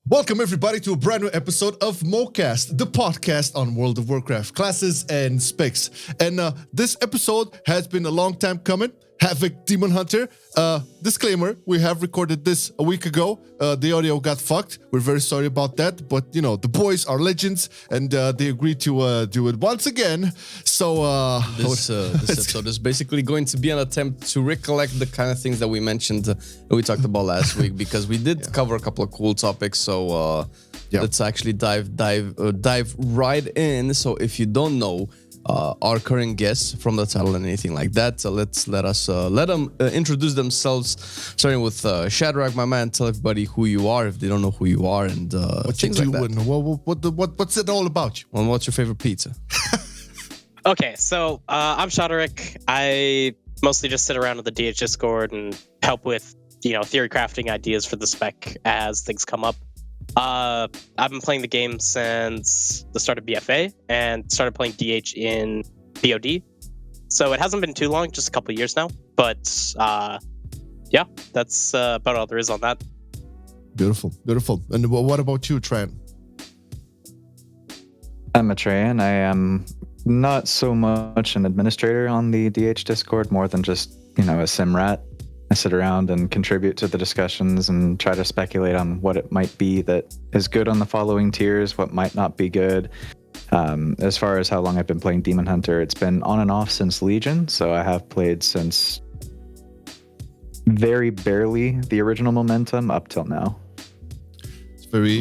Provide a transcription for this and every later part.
Welcome everybody to a brand new episode of Mocast, the podcast on World of Warcraft classes and specs. And this episode has been a long time coming. Havoc Demon Hunter. Disclaimer, we have recorded this a week ago. The audio got fucked. We're very sorry about that. But, you know, the boys are legends and they agreed to do it once again. So this episode is basically going to be an attempt to recollect the kind of things that we mentioned, we talked about last week, because we did cover a couple of cool topics. So let's actually dive right in. So if you don't know our current guests from the title and anything like that, let them introduce themselves, starting with Shadarek, my man. Tell everybody who you are if they don't know who you are, and what you do, like and what's it all about you? And what's your favorite pizza? Okay, so I'm Shadarek. I mostly just sit around with the DH Discord and help with theory crafting ideas for the spec as things come up. I've been playing the game since the start of BFA and started playing DH in POD. So it hasn't been too long, just a couple of years now. But that's about all there is on that. Beautiful. And what about you, Tran? I'm Atrayen. I am not so much an administrator on the DH Discord, more than just, a sim rat. I sit around and contribute to the discussions and try to speculate on what it might be that is good on the following tiers, what might not be good. As far as how long I've been playing Demon Hunter, it's been on and off since Legion, so I have played since very barely the original Momentum up till now. It's very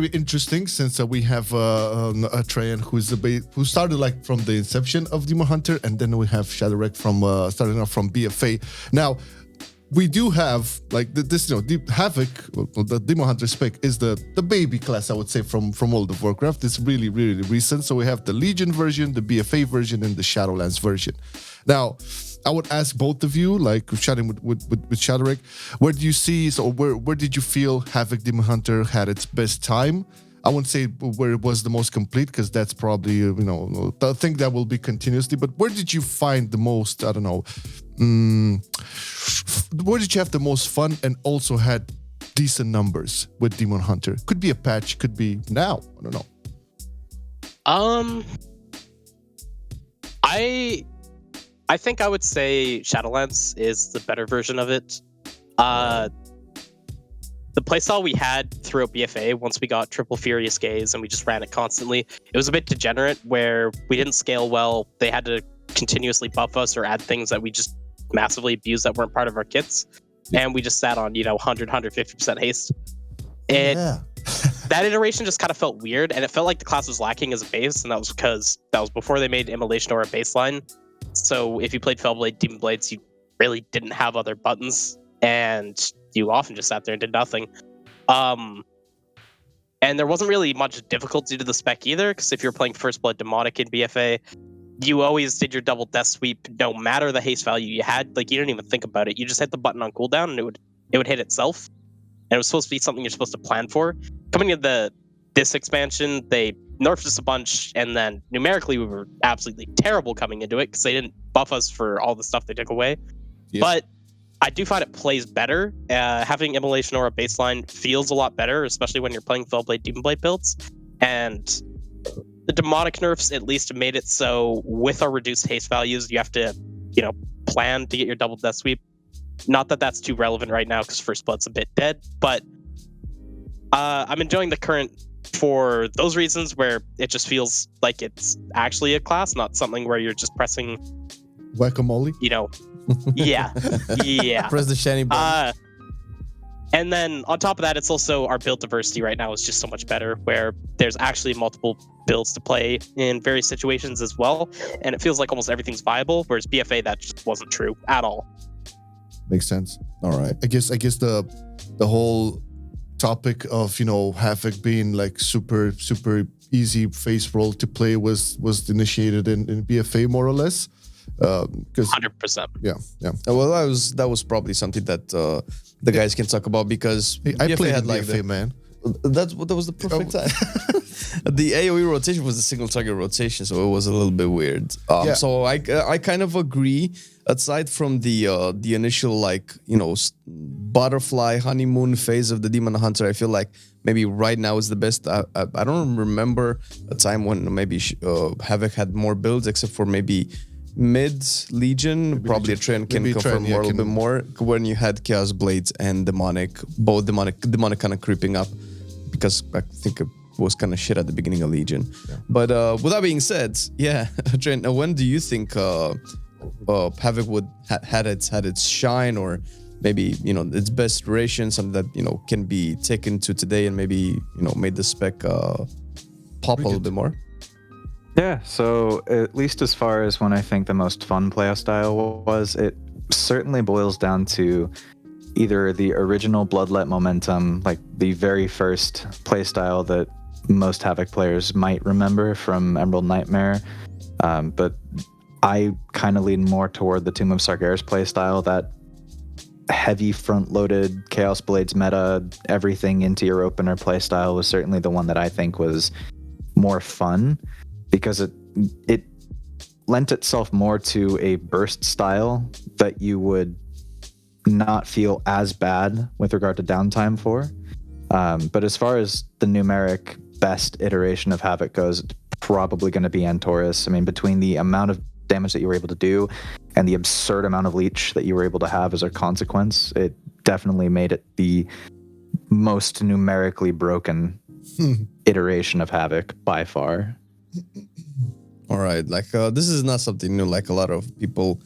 interesting, since we have Atrayen who started like from the inception of Demon Hunter, and then we have Shadarek from starting off from BFA. Now, we do have like this, Havoc, the Demon Hunter spec is the baby class, I would say, from World of Warcraft. It's really, really recent. So we have the Legion version, the BFA version, and the Shadowlands version. Now, I would ask both of you, like chatting with Shadarek, where do you see, where did you feel Havoc Demon Hunter had its best time? I wouldn't say where it was the most complete, because that's probably, the thing that will be continuously, but where did you find the most, where did you have the most fun and also had decent numbers with Demon Hunter? Could be a patch, could be now, I don't know. I think I would say Shadowlands is the better version of it. The playstyle we had throughout BFA, once we got Triple Furious Gaze and we just ran it constantly, it was a bit degenerate where we didn't scale well. They had to continuously buff us or add things that we just massively abused that weren't part of our kits. And we just sat on, 100, 150% haste. That iteration just kind of felt weird, and it felt like the class was lacking as a base, and that was because that was before they made Immolation Aura a baseline. So if you played Fellblade, Demon Blades, you really didn't have other buttons, and you often just sat there and did nothing. And there wasn't really much difficulty to the spec either, because if you're playing First Blood Demonic in BFA, you always did your double death sweep, no matter the haste value you had. Like, you didn't even think about it. You just hit the button on cooldown, and it would hit itself. And it was supposed to be something you're supposed to plan for. Coming into this expansion, they nerfed us a bunch, and then numerically we were absolutely terrible coming into it because they didn't buff us for all the stuff they took away. Yes. But I do find it plays better. Having Immolation Aura baseline feels a lot better, especially when you're playing Fellblade, Demon Blade builds. And the demonic nerfs at least made it so with our reduced haste values, you have to, plan to get your double death sweep. Not that that's too relevant right now because First Blood's a bit dead, but I'm enjoying the current for those reasons where it just feels like it's actually a class, not something where you're just pressing whack-a-mole. Yeah. Press the shiny button. And then on top of that, it's also our build diversity right now is just so much better, where there's actually multiple builds to play in various situations as well, and it feels like almost everything's viable, whereas BFA, that just wasn't true at all. Makes sense. All right. I guess the whole topic of Havoc being like super easy face roll to play was initiated in BFA more or less. Because 100%. Yeah. Well, that was probably something that the guys can talk about, because I played had BFA, man. that was the perfect time. The AoE rotation was a single target rotation, so it was a little bit weird. So I kind of agree. Aside from the initial butterfly honeymoon phase of the Demon Hunter, I feel like maybe right now is the best. I don't remember a time when maybe Havoc had more builds, except for maybe mid Legion. Maybe probably Atrayen can confirm more a little bit more when you had Chaos Blades and both demonic kind of creeping up, because I think it was kind of shit at the beginning of Legion. Yeah. But with that being said, Atrayen, when do you think Havoc would had its shine, or maybe its best iteration, something that can be taken to today and maybe made the spec pop a little bit more? Yeah, so at least as far as when I think the most fun playstyle was, it certainly boils down to either the original Bloodlet momentum, like the very first playstyle that most Havoc players might remember from Emerald Nightmare, but I kind of lean more toward the Tomb of Sargeras playstyle, that heavy front-loaded Chaos Blades meta, everything into your opener playstyle was certainly the one that I think was more fun, because it lent itself more to a burst style that you would not feel as bad with regard to downtime for. But as far as the numeric best iteration of Havoc goes, it's probably going to be Antorus. I mean, between the amount of damage that you were able to do and the absurd amount of leech that you were able to have as a consequence, it definitely made it the most numerically broken iteration of Havoc by far. All right, this is not something new. Like, a lot of people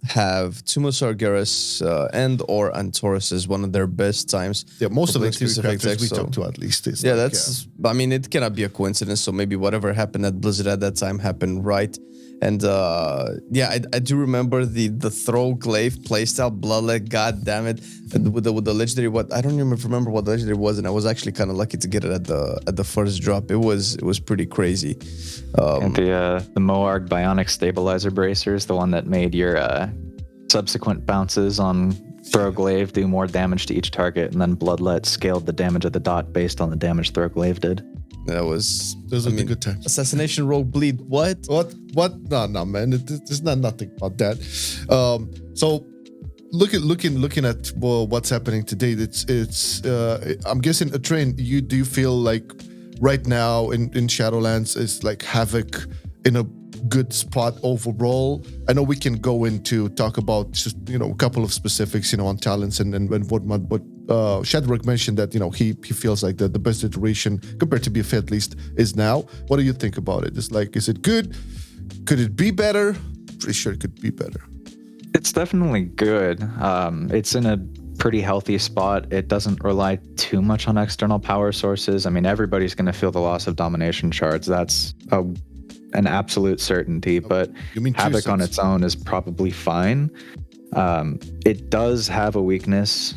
have Tomb of Sargeras and or Antorus is one of their best times. Yeah, most of the specific we talked to at least is. Yeah, I mean, it cannot be a coincidence. So maybe whatever happened at Blizzard at that time happened right. And I do remember the throw glaive playstyle, Bloodlet. God damn it, with the legendary. What I don't even remember what the legendary was, and I was actually kind of lucky to get it at the first drop. It was pretty crazy. And the Moarg Bionic Stabilizer Bracers, the one that made your subsequent bounces on Throw Glaive do more damage to each target, and then Bloodlet scaled the damage of the dot based on the damage Throw Glaive did. Those are the good times. Assassination, Rogue Bleed. What? No, man. There's nothing about that. So looking at what's happening today, it's I'm guessing Atrayen, do you feel like right now in Shadowlands is like Havoc in a good spot overall? I know we can go into talk about just a couple of specifics on talents and whatnot, but Shadarek mentioned that he feels like the best iteration compared to BFA at least is now. What do you think about it? Is it good? Could it be better? Pretty sure it could be better. It's definitely good. It's in a pretty healthy spot. It doesn't rely too much on external power sources. I mean, everybody's going to feel the loss of domination shards. That's an absolute certainty, but Havoc on its own is probably fine. It does have a weakness,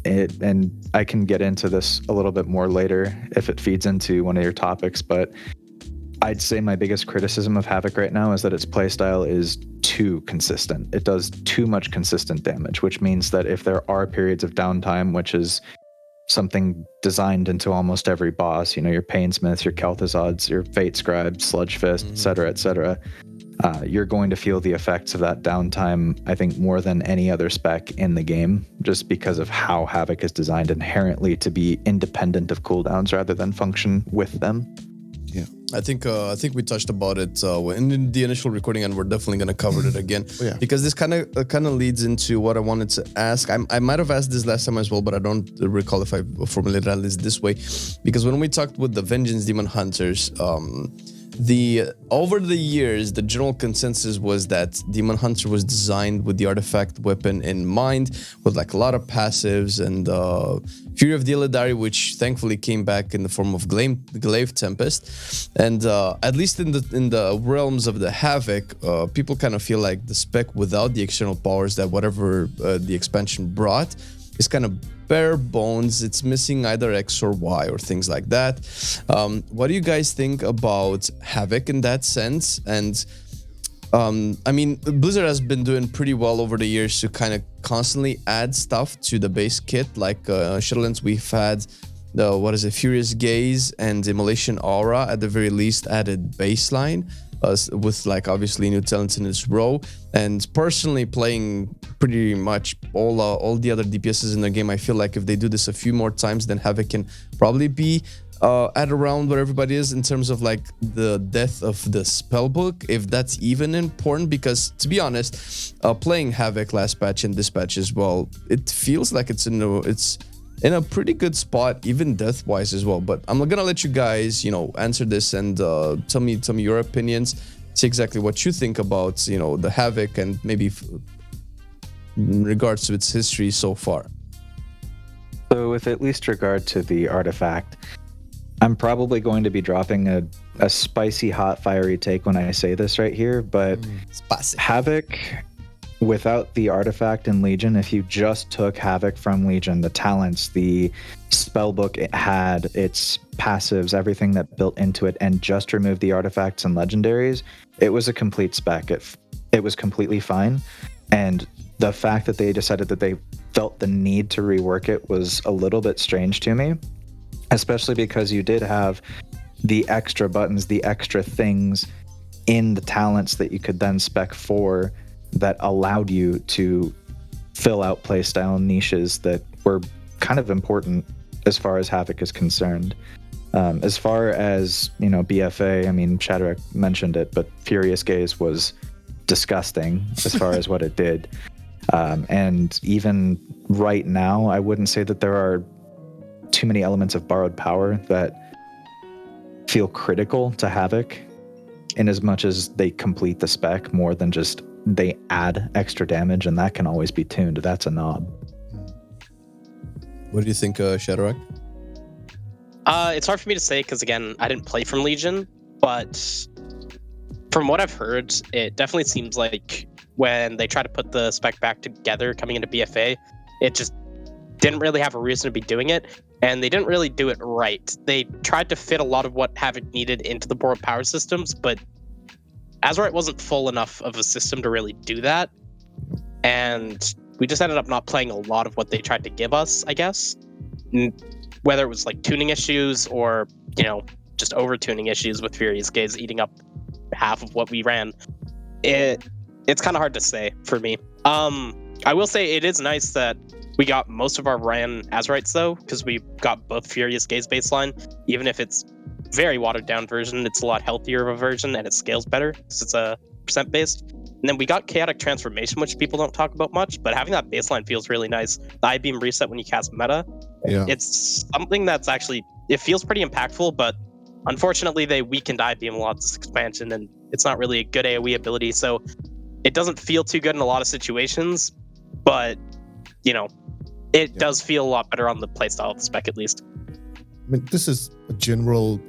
and I can get into this a little bit more later if it feeds into one of your topics, but I'd say my biggest criticism of Havoc right now is that its playstyle is too consistent. It does too much consistent damage, which means that if there are periods of downtime, which is something designed into almost every boss, your Painsmiths, your Kel'Thuzads, your Fate Scribes, Sludge Fist, etc., you're going to feel the effects of that downtime, I think, more than any other spec in the game, just because of how Havoc is designed inherently to be independent of cooldowns rather than function with them. Yeah, I think we touched about it in the initial recording, and we're definitely going to cover it again. Because this kind of leads into what I wanted to ask. I might have asked this last time as well, but I don't recall if I formulated at least this way. Because when we talked with the Vengeance Demon Hunters, over the years, the general consensus was that Demon Hunter was designed with the artifact weapon in mind, with a lot of passives, and Fury of the Illidari, which thankfully came back in the form of Glaive Tempest. And at least in the realms of the Havoc, people kind of feel like the spec without the external powers that whatever the expansion brought is kind of bare bones. It's missing either X or Y or things like that. What do you guys think about Havoc in that sense? And I mean, Blizzard has been doing pretty well over the years to kind of constantly add stuff to the base kit. Like Shadowlands, we've had Furious Gaze and Immolation Aura at the very least added baseline with like obviously new talents in its row. And personally playing pretty much all the other DPSs in the game, I feel like if they do this a few more times, then Havoc can probably be at around where everybody is in terms of like the death of the spellbook, if that's even important. Because to be honest, playing Havoc last patch and this patch as well, it feels like it's in a pretty good spot, even death wise as well. But I'm gonna let you guys, answer this and tell me your opinions, see exactly what you think about, the Havoc and maybe in regards to its history so far. So with at least regard to the artifact, I'm probably going to be dropping a spicy, hot, fiery take when I say this right here, but Spicy. Havoc, without the artifact in Legion, if you just took Havoc from Legion, the talents, the spellbook it had, its passives, everything that built into it, and just removed the artifacts and legendaries, it was a complete spec. It was completely fine. And the fact that they decided that they felt the need to rework it was a little bit strange to me, especially because you did have the extra buttons, the extra things in the talents that you could then spec for that allowed you to fill out playstyle niches that were kind of important as far as Havoc is concerned. As far as, BFA, I mean, Shadarek mentioned it, but Furious Gaze was disgusting as far as what it did. And even right now, I wouldn't say that there are too many elements of borrowed power that feel critical to Havoc, in as much as they complete the spec more than just they add extra damage, and that can always be tuned. That's a knob. What do you think, Shadarek? It's hard for me to say because, again, I didn't play from Legion, but from what I've heard, it definitely seems like when they try to put the spec back together coming into BFA, it just didn't really have a reason to be doing it, and they didn't really do it right. They tried to fit a lot of what Havoc needed into the borrowed power systems, but Azurite wasn't full enough of a system to really do that, and we just ended up not playing a lot of what they tried to give us, I guess. Whether it was like tuning issues or, just over-tuning issues with Furious Gaze eating up half of what we ran. It's kind of hard to say for me. I will say it is nice that we got most of our ran Azurites though, because we got both Furious Gaze baseline. Even if it's very watered down version, it's a lot healthier of a version and it scales better because it's a percent based. And then we got Chaotic Transformation, which people don't talk about much, but having that baseline feels really nice. The I-Beam reset when you cast meta, it's something that's actually, it feels pretty impactful, but unfortunately they weakened I-Beam a lot this expansion, and it's not really a good AoE ability, so it doesn't feel too good in a lot of situations, but, it does feel a lot better on the playstyle of the spec at least. I mean, this is a general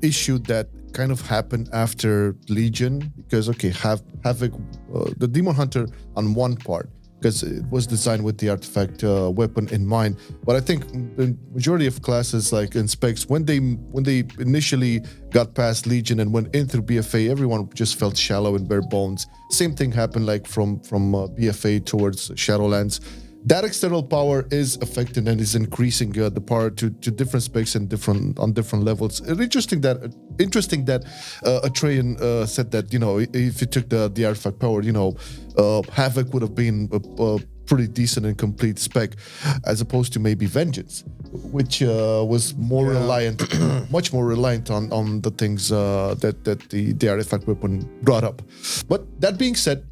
issue that kind of happened after Legion, because Havoc, the Demon Hunter on one part, because it was designed with the artifact weapon in mind. But I think the majority of classes, like in specs, when they initially got past Legion and went in through BFA, everyone just felt shallow and bare bones. Same thing happened like from BFA towards Shadowlands. That external power is affected and is increasing the power to different specs and on different levels. Interesting that Atrayen said that if you took the artifact power, Havoc would have been a pretty decent and complete spec, as opposed to maybe Vengeance, which was more reliant, much more reliant on the things that the artifact weapon brought up. But that being said,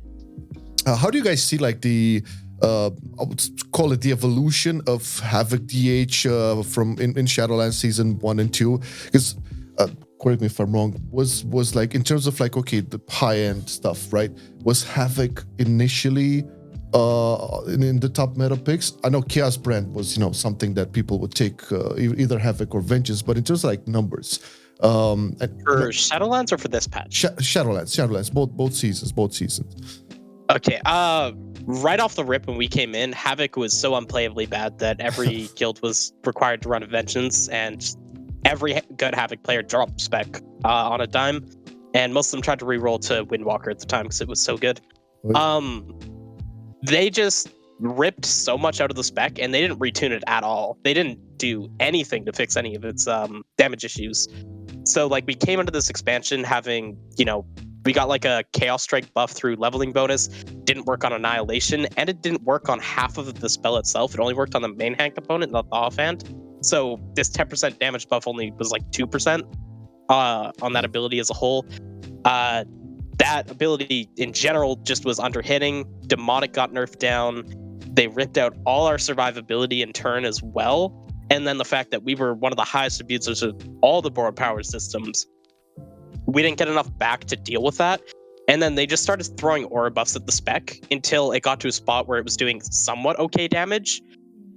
how do you guys see like the I would call it the evolution of Havoc DH from in Shadowlands Season 1 and 2? Because, correct me if I'm wrong, was like, in terms of like, the high-end stuff, right? Was Havoc initially in the top meta picks? I know Chaos Brand was, something that people would take either Havoc or Vengeance, but in terms of like numbers. For Shadowlands or for this patch? Shadowlands, both seasons. Okay, right off the rip when we came in, Havoc was so unplayably bad that every guild was required to run a Vengeance, and every good Havoc player dropped spec on a dime, and most of them tried to reroll to Windwalker at the time because it was so good. They just ripped so much out of the spec, and they didn't retune it at all. They didn't do anything to fix any of its damage issues. So like we came into this expansion having, we got like a Chaos Strike buff through leveling bonus, didn't work on Annihilation, and it didn't work on half of the spell itself. It only worked on the main hand component, not the offhand. So this 10% damage buff only was like 2% on that ability as a whole. That ability in general just was under hitting. Demonic got nerfed down. They ripped out all our survivability in turn as well. And then the fact that we were one of the highest abusers of all the borrowed power systems, we didn't get enough back to deal with that. And then they just started throwing aura buffs at the spec until it got to a spot where it was doing somewhat okay damage,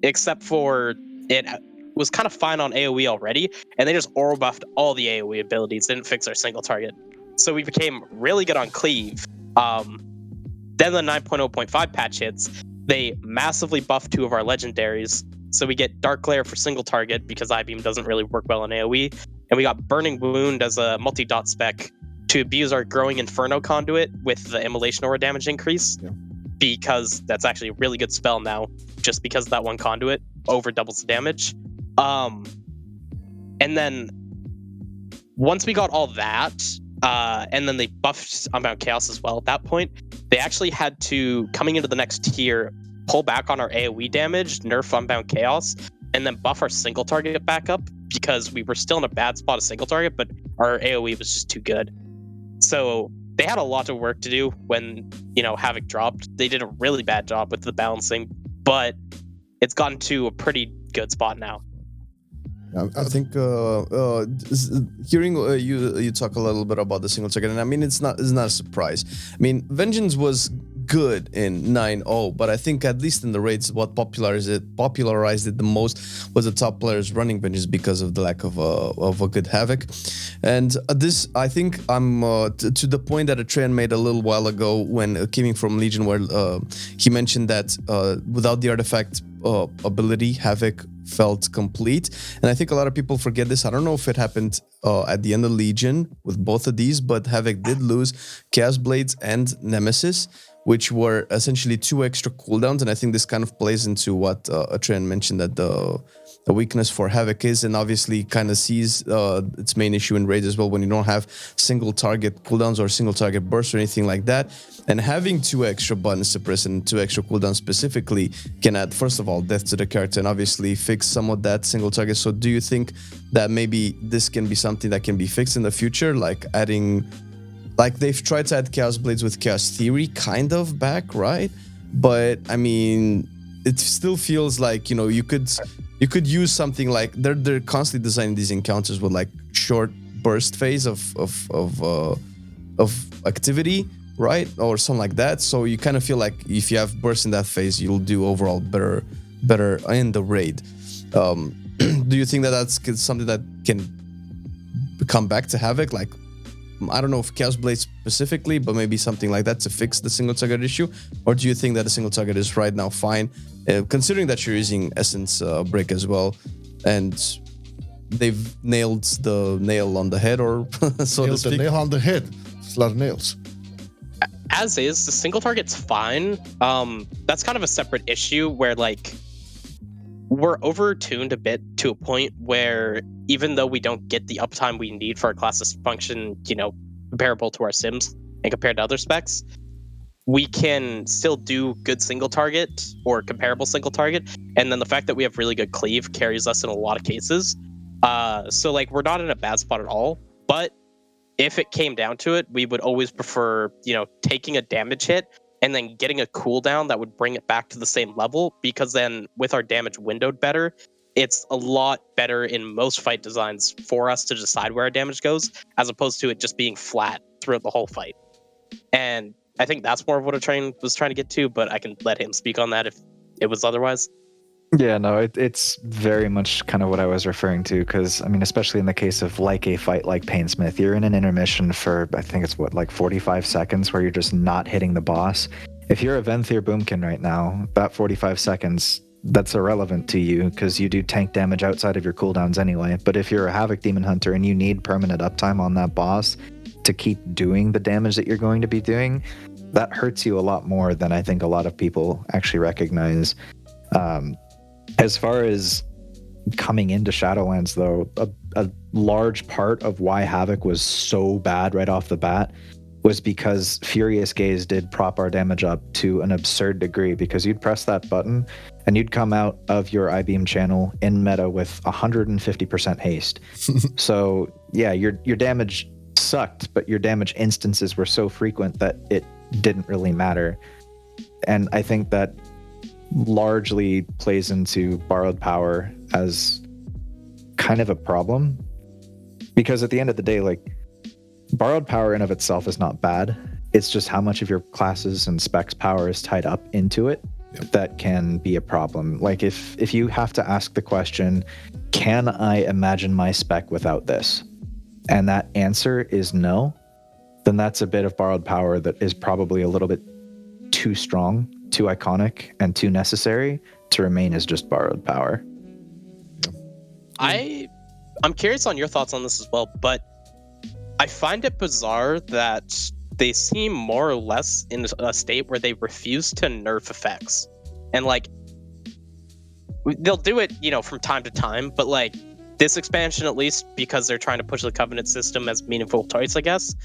except for it was kind of fine on AoE already, and they just aura buffed all the AoE abilities, didn't fix our single target. So we became really good on cleave. Then the 9.0.5 patch hits, they massively buffed 2 of our legendaries. So we get Dark Glare for single target because I-Beam doesn't really work well in AoE. And we got Burning Wound as a multi-dot spec to abuse our Growing Inferno conduit with the Immolation Aura damage increase. Yeah. Because that's actually a really good spell now, just because of that one conduit over doubles the damage. And then once we got all that, and then they buffed Unbound Chaos as well at that point, they actually had to, coming into the next tier, pull back on our AoE damage, nerf Unbound Chaos, and then buff our single target back up because we were still in a bad spot of single target, but our AoE was just too good. So they had a lot of work to do when, Havoc dropped. They did a really bad job with the balancing, but it's gotten to a pretty good spot now. I think hearing you talk a little bit about the single target, and I mean it's not a surprise. I mean, Vengeance was good in 9.0, but I think at least in the raids, what popularized it the most was the top players running Vengeance because of the lack of a good Havoc. And this, I think, I'm to the point that Atrayen made a little while ago when coming from Legion, where he mentioned that without the artifact ability, Havoc felt complete. And I think a lot of people forget this. I don't know if it happened at the end of Legion with both of these, but Havoc did lose Chaos Blades and Nemesis, which were essentially 2 extra cooldowns. And I think this kind of plays into what Atrayen mentioned, that the weakness for Havoc is, and obviously kind of sees its main issue in raids as well, when you don't have single target cooldowns or single target bursts or anything like that. And having 2 extra buttons to press and 2 extra cooldowns specifically can add, first of all, death to the character and obviously fix some of that single target. So do you think that maybe this can be something that can be fixed in the future, like adding... Like, they've tried to add Chaos Blades with Chaos Theory kind of back, right? But, I mean, it still feels like, you could use something like... They're constantly designing these encounters with, like, short burst phase of activity, right? Or something like that. So you kind of feel like if you have burst in that phase, you'll do overall better in the raid. Do you think that that's something that can come back to Havoc? Like, I don't know if Chaos Blade specifically, but maybe something like that to fix the single target issue? Or do you think that the single target is right now fine, considering that you're using Essence Break as well, and they've nailed the nail on the head, or so to speak? The nail on the head. It's a lot of nails. As is, the single target's fine. That's kind of a separate issue where, like, we're over-tuned a bit to a point where even though we don't get the uptime we need for our class to function, comparable to our sims and compared to other specs, we can still do good single target or comparable single target. And then the fact that we have really good cleave carries us in a lot of cases. So like, we're not in a bad spot at all. But if it came down to it, we would always prefer, taking a damage hit and then getting a cooldown that would bring it back to the same level, because then with our damage windowed better, it's a lot better in most fight designs for us to decide where our damage goes, as opposed to it just being flat throughout the whole fight. And I think that's more of what Atrayen was trying to get to, but I can let him speak on that if it was otherwise. Yeah, no, it's very much kind of what I was referring to, because, I mean, especially in the case of like a fight like Painsmith, you're in an intermission for, I think it's 45 seconds where you're just not hitting the boss. If you're a Venthyr Boomkin right now, that 45 seconds, that's irrelevant to you because you do tank damage outside of your cooldowns anyway. But if you're a Havoc Demon Hunter and you need permanent uptime on that boss to keep doing the damage that you're going to be doing, that hurts you a lot more than I think a lot of people actually recognize. As far as coming into Shadowlands, though, a large part of why Havoc was so bad right off the bat was because Furious Gaze did prop our damage up to an absurd degree, because you'd press that button and you'd come out of your I-beam channel in meta with 150% haste. So yeah, your damage sucked, but your damage instances were so frequent that it didn't really matter. And I think that largely plays into borrowed power as kind of a problem, because at the end of the day, like, borrowed power in of itself is not bad. It's just how much of your classes and specs power is tied up into it that can be a problem. Like if you have to ask the question, can I imagine my spec without this? And that answer is no, then that's a bit of borrowed power that is probably a little bit too strong, too iconic, and too necessary to remain as just borrowed power. I'm curious on your thoughts on this as well, but I find it bizarre that they seem more or less in a state where they refuse to nerf effects. And like, they'll do it, from time to time, but like this expansion, at least, because they're trying to push the Covenant system as meaningful choice, I guess.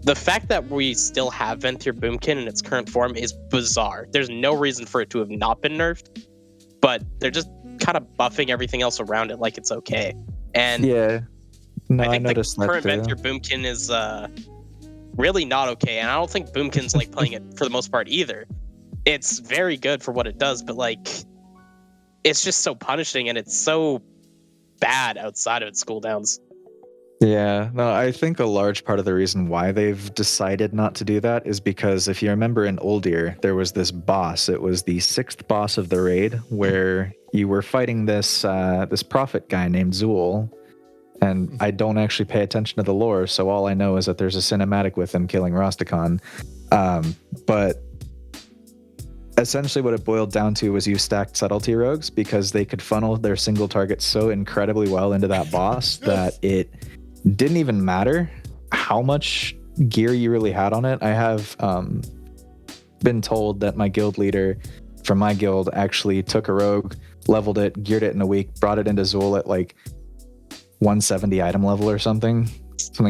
The fact that we still have Venthyr Boomkin in its current form is bizarre. There's no reason for it to have not been nerfed, but they're just kind of buffing everything else around it like it's okay. And yeah. No, I think the current that Venthyr Boomkin is really not okay, and I don't think Boomkin's like playing it for the most part either. It's very good for what it does, but like, it's just so punishing, and it's so bad outside of its cooldowns. Yeah, no, I think a large part of the reason why they've decided not to do that is because if you remember in Uldir, there was this boss. It was the 6th boss of the raid, where you were fighting this prophet guy named Zool. And I don't actually pay attention to the lore, so all I know is that there's a cinematic with him killing Rosticon. But essentially what it boiled down to was you stacked subtlety rogues because they could funnel their single targets so incredibly well into that boss that it didn't even matter how much gear you really had on it. I have been told that my guild leader from my guild actually took a rogue, leveled it, geared it in a week, brought it into Zool at like 170 item level or something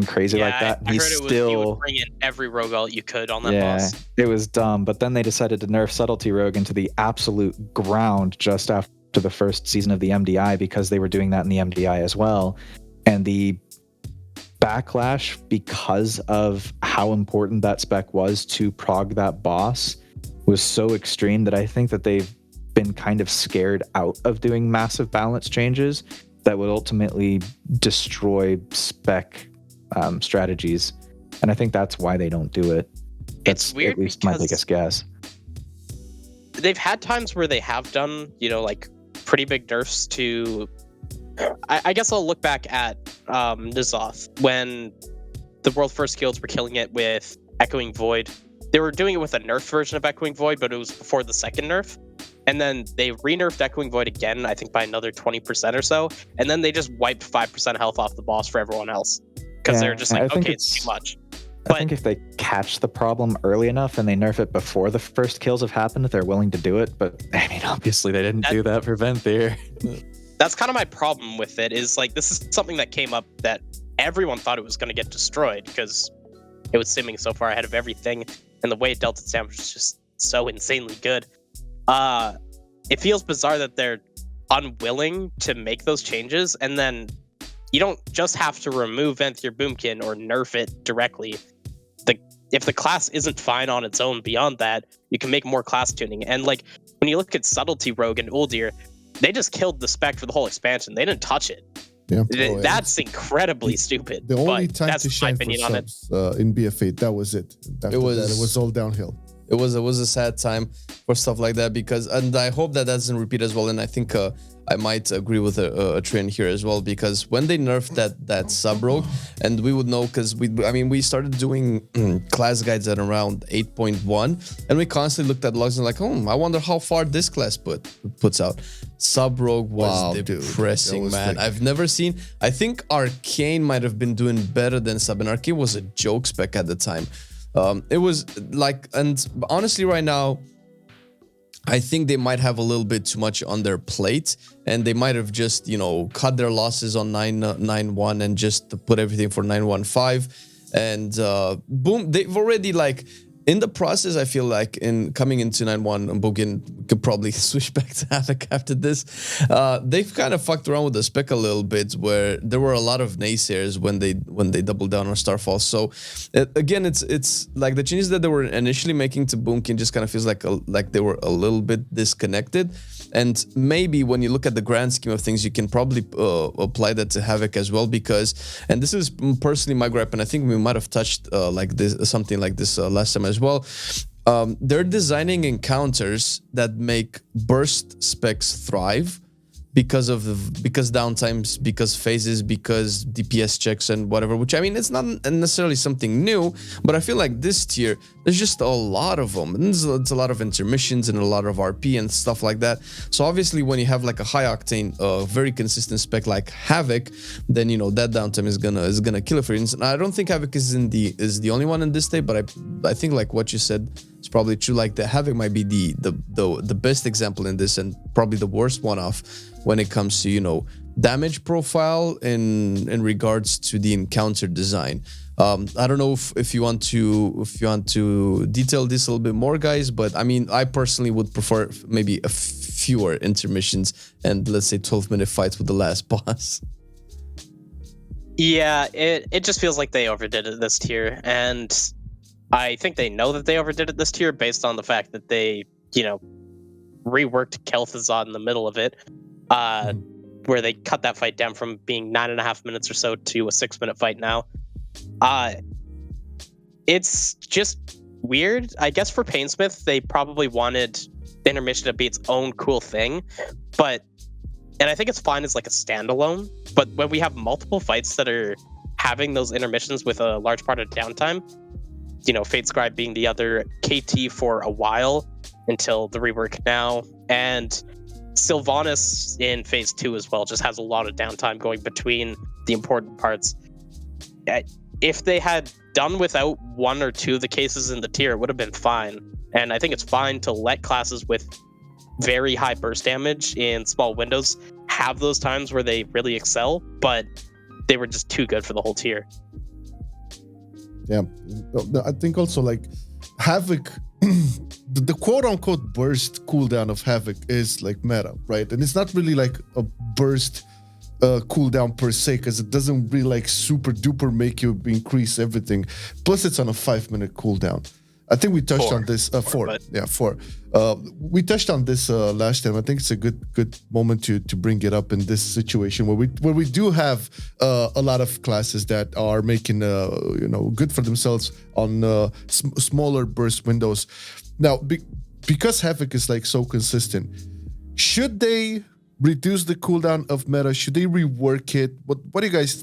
crazy like that. I heard you would bring in every rogue alt you could on that boss. It was dumb, but then they decided to nerf subtlety rogue into the absolute ground just after the first season of the MDI, because they were doing that in the MDI as well. And the backlash because of how important that spec was to prog that boss was so extreme that I think that they've been kind of scared out of doing massive balance changes that would ultimately destroy spec strategies. And I think that's why they don't do it. That's it's weird, at least my biggest guess. They've had times where they have done, like pretty big nerfs to... I guess I'll look back at N'Zoth when the World First Guilds were killing it with Echoing Void. They were doing it with a nerf version of Echoing Void, but it was before the second nerf. And then they re-nerfed Echoing Void again, I think by another 20% or so. And then they just wiped 5% health off the boss for everyone else. Because they're just like, okay, it's too much. I think if they catch the problem early enough and they nerf it before the first kills have happened, they're willing to do it. But I mean, obviously they didn't do that for Venthyr. That's kind of my problem with it, is like, this is something that came up that everyone thought it was going to get destroyed because it was simming so far ahead of everything. And the way it dealt its damage was just so insanely good. It feels bizarre that they're unwilling to make those changes, and then you don't just have to remove Venthyr Boomkin or nerf it directly. If the class isn't fine on its own beyond that, you can make more class tuning. And like, when you look at Subtlety Rogue and Uldir, they just killed the spec for the whole expansion. They didn't touch it. Yeah. That's incredibly stupid. The only time to shine for subs in BF8, that was it. After it was all downhill. It was a sad time for stuff like that, and I hope that doesn't repeat as well. And I think I might agree with Atrayen here as well, because when they nerfed that sub rogue, and we would know, because we started doing class guides at around 8.1, and we constantly looked at logs and like, I wonder how far this class puts out. Sub rogue was depressing, man. I've never seen. I think Arcane might have been doing better than sub, and Arcane was a joke spec at the time. It was like, and honestly, right now, I think they might have a little bit too much on their plate, and they might have just, cut their losses on 9-1 and just put everything for 9-1-5, and boom, they've already in the process. I feel like in coming into 9-1, Bugin could probably switch back to Havoc after this. They've kind of fucked around with the spec a little bit, where there were a lot of naysayers when they doubled down on Starfall. So again, it's like the changes that they were initially making to Boomkin just kind of feels like they were a little bit disconnected. And maybe when you look at the grand scheme of things, you can probably apply that to Havoc as well, because, and this is personally my gripe, and I think we might have touched something like this last time as well. They're designing encounters that make burst specs thrive because downtimes, because phases, because DPS checks and whatever, which I mean, it's not necessarily something new, but I feel like this tier, there's just a lot of them. And it's a lot of intermissions and a lot of RP and stuff like that. So obviously when you have like a high octane, very consistent spec like Havoc, then, that downtime is gonna kill it for instance. I don't think Havoc is the only one in this state, but I think like what you said is probably true. Like the Havoc might be the best example in this, and probably the worst one off when it comes to damage profile in regards to the encounter design. I don't know if you want to detail this a little bit more, guys, but I mean, I personally would prefer maybe a fewer intermissions and let's say 12-minute fights with the last boss. Yeah, it just feels like they overdid it this tier, and I think they know that they overdid it this tier based on the fact that they, reworked Kel'Thuzad in the middle of it, where they cut that fight down from being 9.5 minutes or so to a 6-minute fight now. It's just weird. I guess for Painsmith, they probably wanted intermission to be its own cool thing, and I think it's fine as like a standalone, but when we have multiple fights that are having those intermissions with a large part of downtime, Fate Scribe being the other KT for a while until the rework now, and Sylvanas in Phase 2 as well just has a lot of downtime going between the important parts. If they had done without one or two of the cases in the tier, it would have been fine. And I think it's fine to let classes with very high burst damage in small windows have those times where they really excel, but they were just too good for the whole tier. Yeah, I think also like Havoc, the quote-unquote burst cooldown of Havoc is like meta, right? And it's not really like a burst cooldown per se, because it doesn't really like super duper make you increase everything. Plus it's on a 5-minute cooldown. I think we touched on this 4. We touched on this last time. I think it's a good moment to bring it up in this situation where we do have a lot of classes that are making good for themselves on smaller burst windows. Now, because Havoc is like so consistent, should they reduce the cooldown of meta? Should they rework it? What do you guys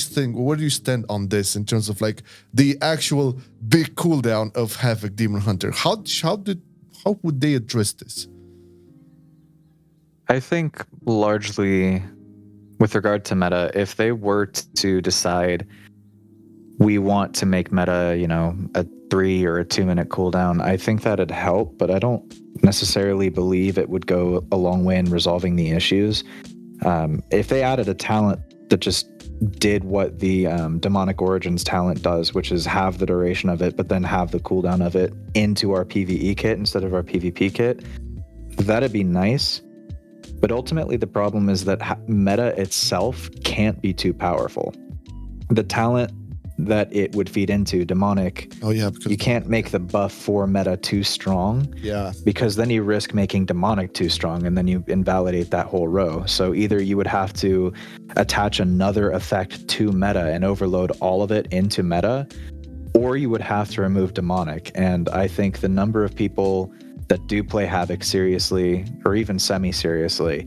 think? Where do you stand on this in terms of like the actual big cooldown of Havoc Demon Hunter? How would they address this? I think largely with regard to meta, if they were to decide we want to make meta, a 3 or a 2-minute cooldown, I think that'd help, but I don't necessarily believe it would go a long way in resolving the issues. If they added a talent that just did what the Demonic Origins talent does, which is have the duration of it, but then have the cooldown of it into our PvE kit instead of our PvP kit, that'd be nice. But ultimately, the problem is that meta itself can't be too powerful. The talent that it would feed into, Demonic, because you can't make the buff for meta too strong, because then you risk making Demonic too strong, and then you invalidate that whole row. So either you would have to attach another effect to meta and overload all of it into meta, or you would have to remove Demonic. And I think the number of people that do play Havoc seriously, or even semi-seriously,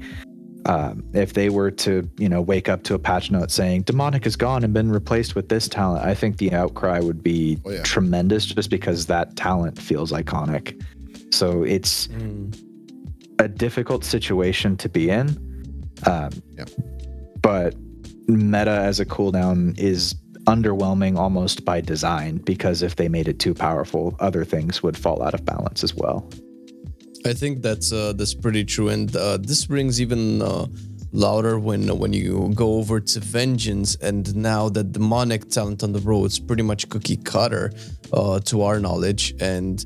if they were to, wake up to a patch note saying Demonic is gone and been replaced with this talent, I think the outcry would be tremendous, just because that talent feels iconic. So it's a difficult situation to be in. But meta as a cooldown is underwhelming almost by design, because if they made it too powerful, other things would fall out of balance as well. I think that's pretty true, and this rings even louder when you go over to Vengeance, and now that demonic talent on the road is pretty much cookie cutter to our knowledge, and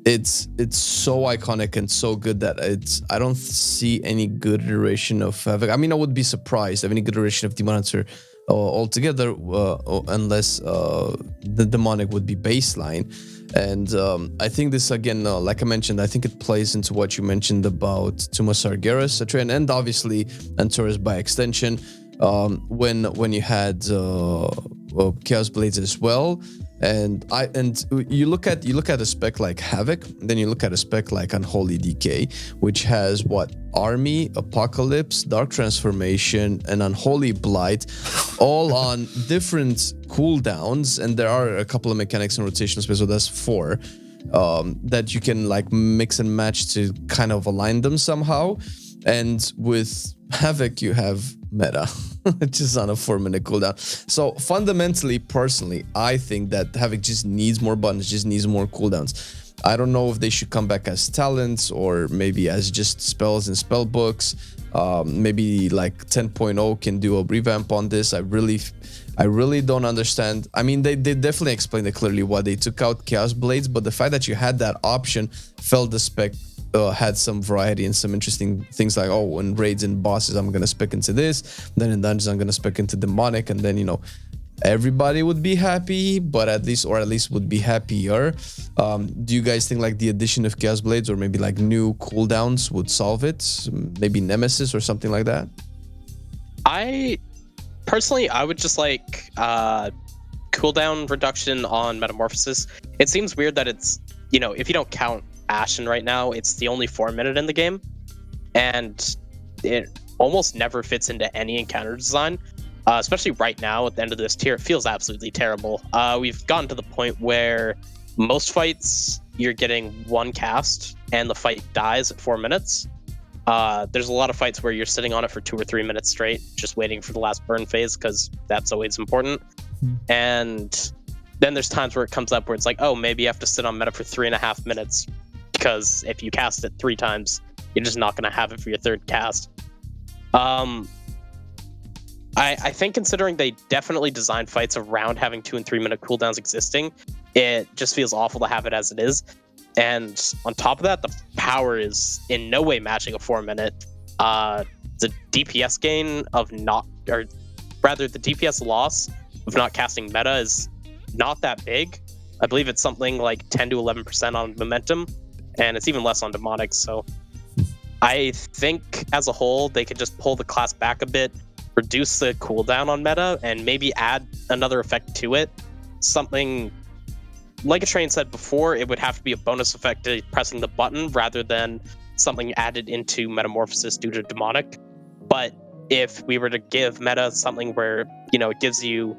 it's so iconic and so good that I don't see any good iteration of Havoc. I mean, I would be surprised of any good iteration of Demon Hunter altogether, unless the demonic would be baseline. And I think this, again, like I mentioned, I think it plays into what you mentioned about Tumas Sargeras, Atrayen, and obviously Antares by extension, when you had Chaos Blades as well. And you look at a spec like Havoc, then you look at a spec like Unholy Decay, which has Army, Apocalypse, Dark Transformation, and Unholy Blight, all on different cooldowns, and there are a couple of mechanics and rotation space, so that's 4 that you can like mix and match to kind of align them somehow. And with Havoc, you have meta, which is on a 4-minute cooldown. So fundamentally, personally, I think that Havoc just needs more buttons, just needs more cooldowns. I don't know if they should come back as talents or maybe as just spells and spell books. Maybe like 10.0 can do a revamp on this. I really don't understand. I mean, they definitely explained it clearly why they took out Chaos Blades, but the fact that you had that option felt the spec had some variety and some interesting things, like, oh, in raids and bosses, I'm gonna spec into this, then in dungeons, I'm gonna spec into demonic, and then, you know, everybody would be happy, but at least would be happier. Do you guys think like the addition of Chaos Blades or maybe like new cooldowns would solve it? Maybe Nemesis or something like that? I would just like cooldown reduction on Metamorphosis. It seems weird that it's, you know, if you don't count Ashen right now, it's the only 4-minute in the game, and it almost never fits into any encounter design. Especially right now at the end of this tier, it feels absolutely terrible. We've gotten to the point where most fights you're getting 1 cast and the fight dies at 4 minutes. There's a lot of fights where you're sitting on it for 2 or 3 minutes straight, just waiting for the last burn phase, because that's always important. And then there's times where it comes up where it's like, oh, maybe you have to sit on meta for 3.5 minutes, because if you cast it 3 times, you're just not going to have it for your 3rd cast. I think considering they definitely designed fights around having 2 and 3 minute cooldowns existing, it just feels awful to have it as it is. And on top of that, the power is in no way matching a 4-minute. The DPS gain of not, or rather the DPS loss of not casting meta is not that big. I believe it's something like 10 to 11% on momentum, and it's even less on demonic. So I think as a whole, they could just pull the class back a bit, reduce the cooldown on meta, and maybe add another effect to it. Something like Atrayen said before, it would have to be a bonus effect to pressing the button rather than something added into Metamorphosis due to demonic. But if we were to give meta something where, you know, it gives you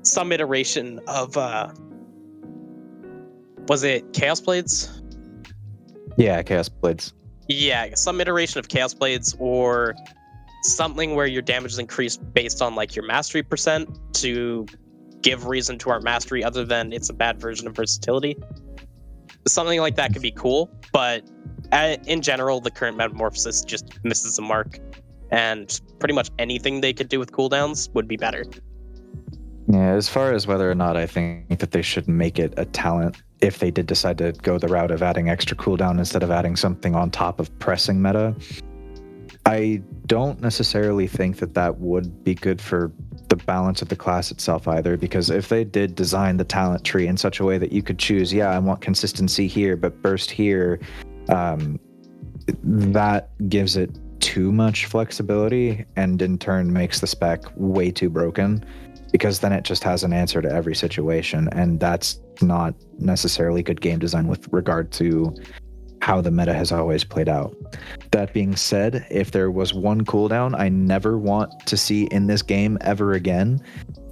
some iteration of was it Chaos Blades? Yeah, Chaos Blades. Yeah, some iteration of Chaos Blades, or something where your damage is increased based on like your mastery percent to give reason to our mastery other than it's a bad version of versatility. Something like that could be cool, but in general, the current Metamorphosis just misses the mark, and pretty much anything they could do with cooldowns would be better. Yeah, as far as whether or not I think that they should make it a talent, if they did decide to go the route of adding extra cooldown instead of adding something on top of pressing meta, I don't necessarily think that that would be good for the balance of the class itself either, because if they did design the talent tree in such a way that you could choose, yeah, I want consistency here, but burst here, that gives it too much flexibility and in turn makes the spec way too broken, because then it just has an answer to every situation, and that's not necessarily good game design with regard to how the meta has always played out. That being said, if there was one cooldown I never want to see in this game ever again,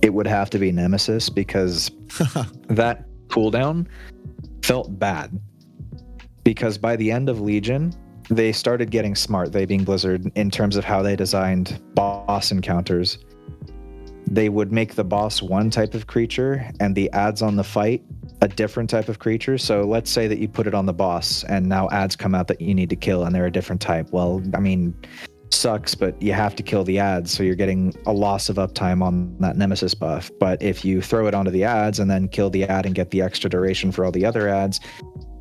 it would have to be Nemesis, because that cooldown felt bad. Because by the end of Legion, they started getting smart, they being Blizzard, in terms of how they designed boss encounters. they would make the boss one type of creature and the adds on the fight a different type of creature. So let's say that you put it on the boss and now ads come out that you need to kill and they're a different type. Well, I mean, sucks, but you have to kill the ads, so you're getting a loss of uptime on that nemesis buff. But if you throw it onto the ads and then kill the ad and get the extra duration for all the other ads,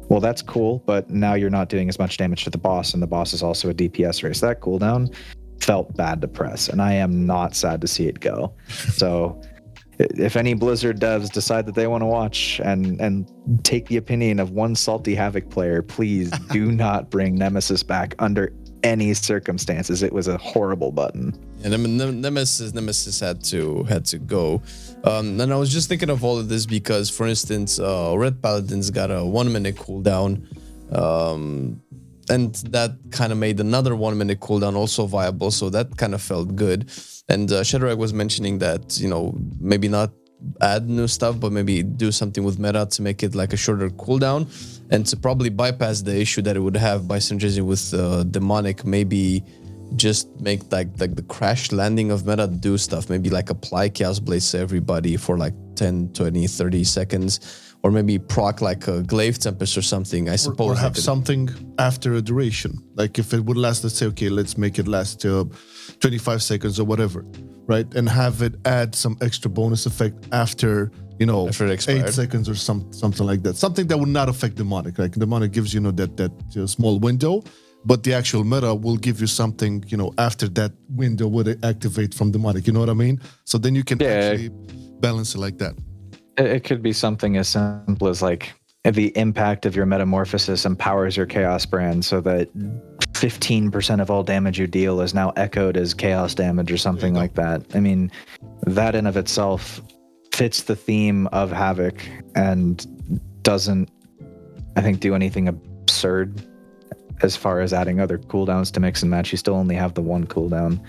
well, that's cool, but now you're not doing as much damage to the boss, and the boss is also a DPS race. That cooldown felt bad to press, and I am not sad to see it go. So if any Blizzard devs decide that they want to watch and take the opinion of one salty Havoc player, please do not bring Nemesis back under any circumstances. It was a horrible button. And Nemesis had to go. And I was just thinking of all of this because, for instance, Red Paladin's got a 1 minute cooldown. And that kind of made another 1 minute cooldown also viable, so that kind of felt good. And Shadarek was mentioning that, maybe not add new stuff, but maybe do something with meta to make it like a shorter cooldown, and to probably bypass the issue that it would have by synergizing with demonic. Maybe just make like the crash landing of meta do stuff. Maybe like apply Chaos Blaze to everybody for like 10, 20, 30 seconds. Or maybe proc like a Glaive Tempest or something, I suppose. Or have something after a duration. Like if it would last, let's say, okay, let's make it last 25 seconds or whatever, right? And have it add some extra bonus effect after, after it 8 seconds or something like that. Something that would not affect demonic. Like demonic gives that small window, but the actual meta will give you something, after that window would activate from demonic. You know what I mean? So then you can actually balance it like that. It could be something as simple as like the impact of your metamorphosis empowers your chaos brand so that 15% of all damage you deal is now echoed as chaos damage or something like that. I mean, that in of itself fits the theme of Havoc and doesn't, I think, do anything absurd as far as adding other cooldowns to mix and match. You still only have the one cooldown.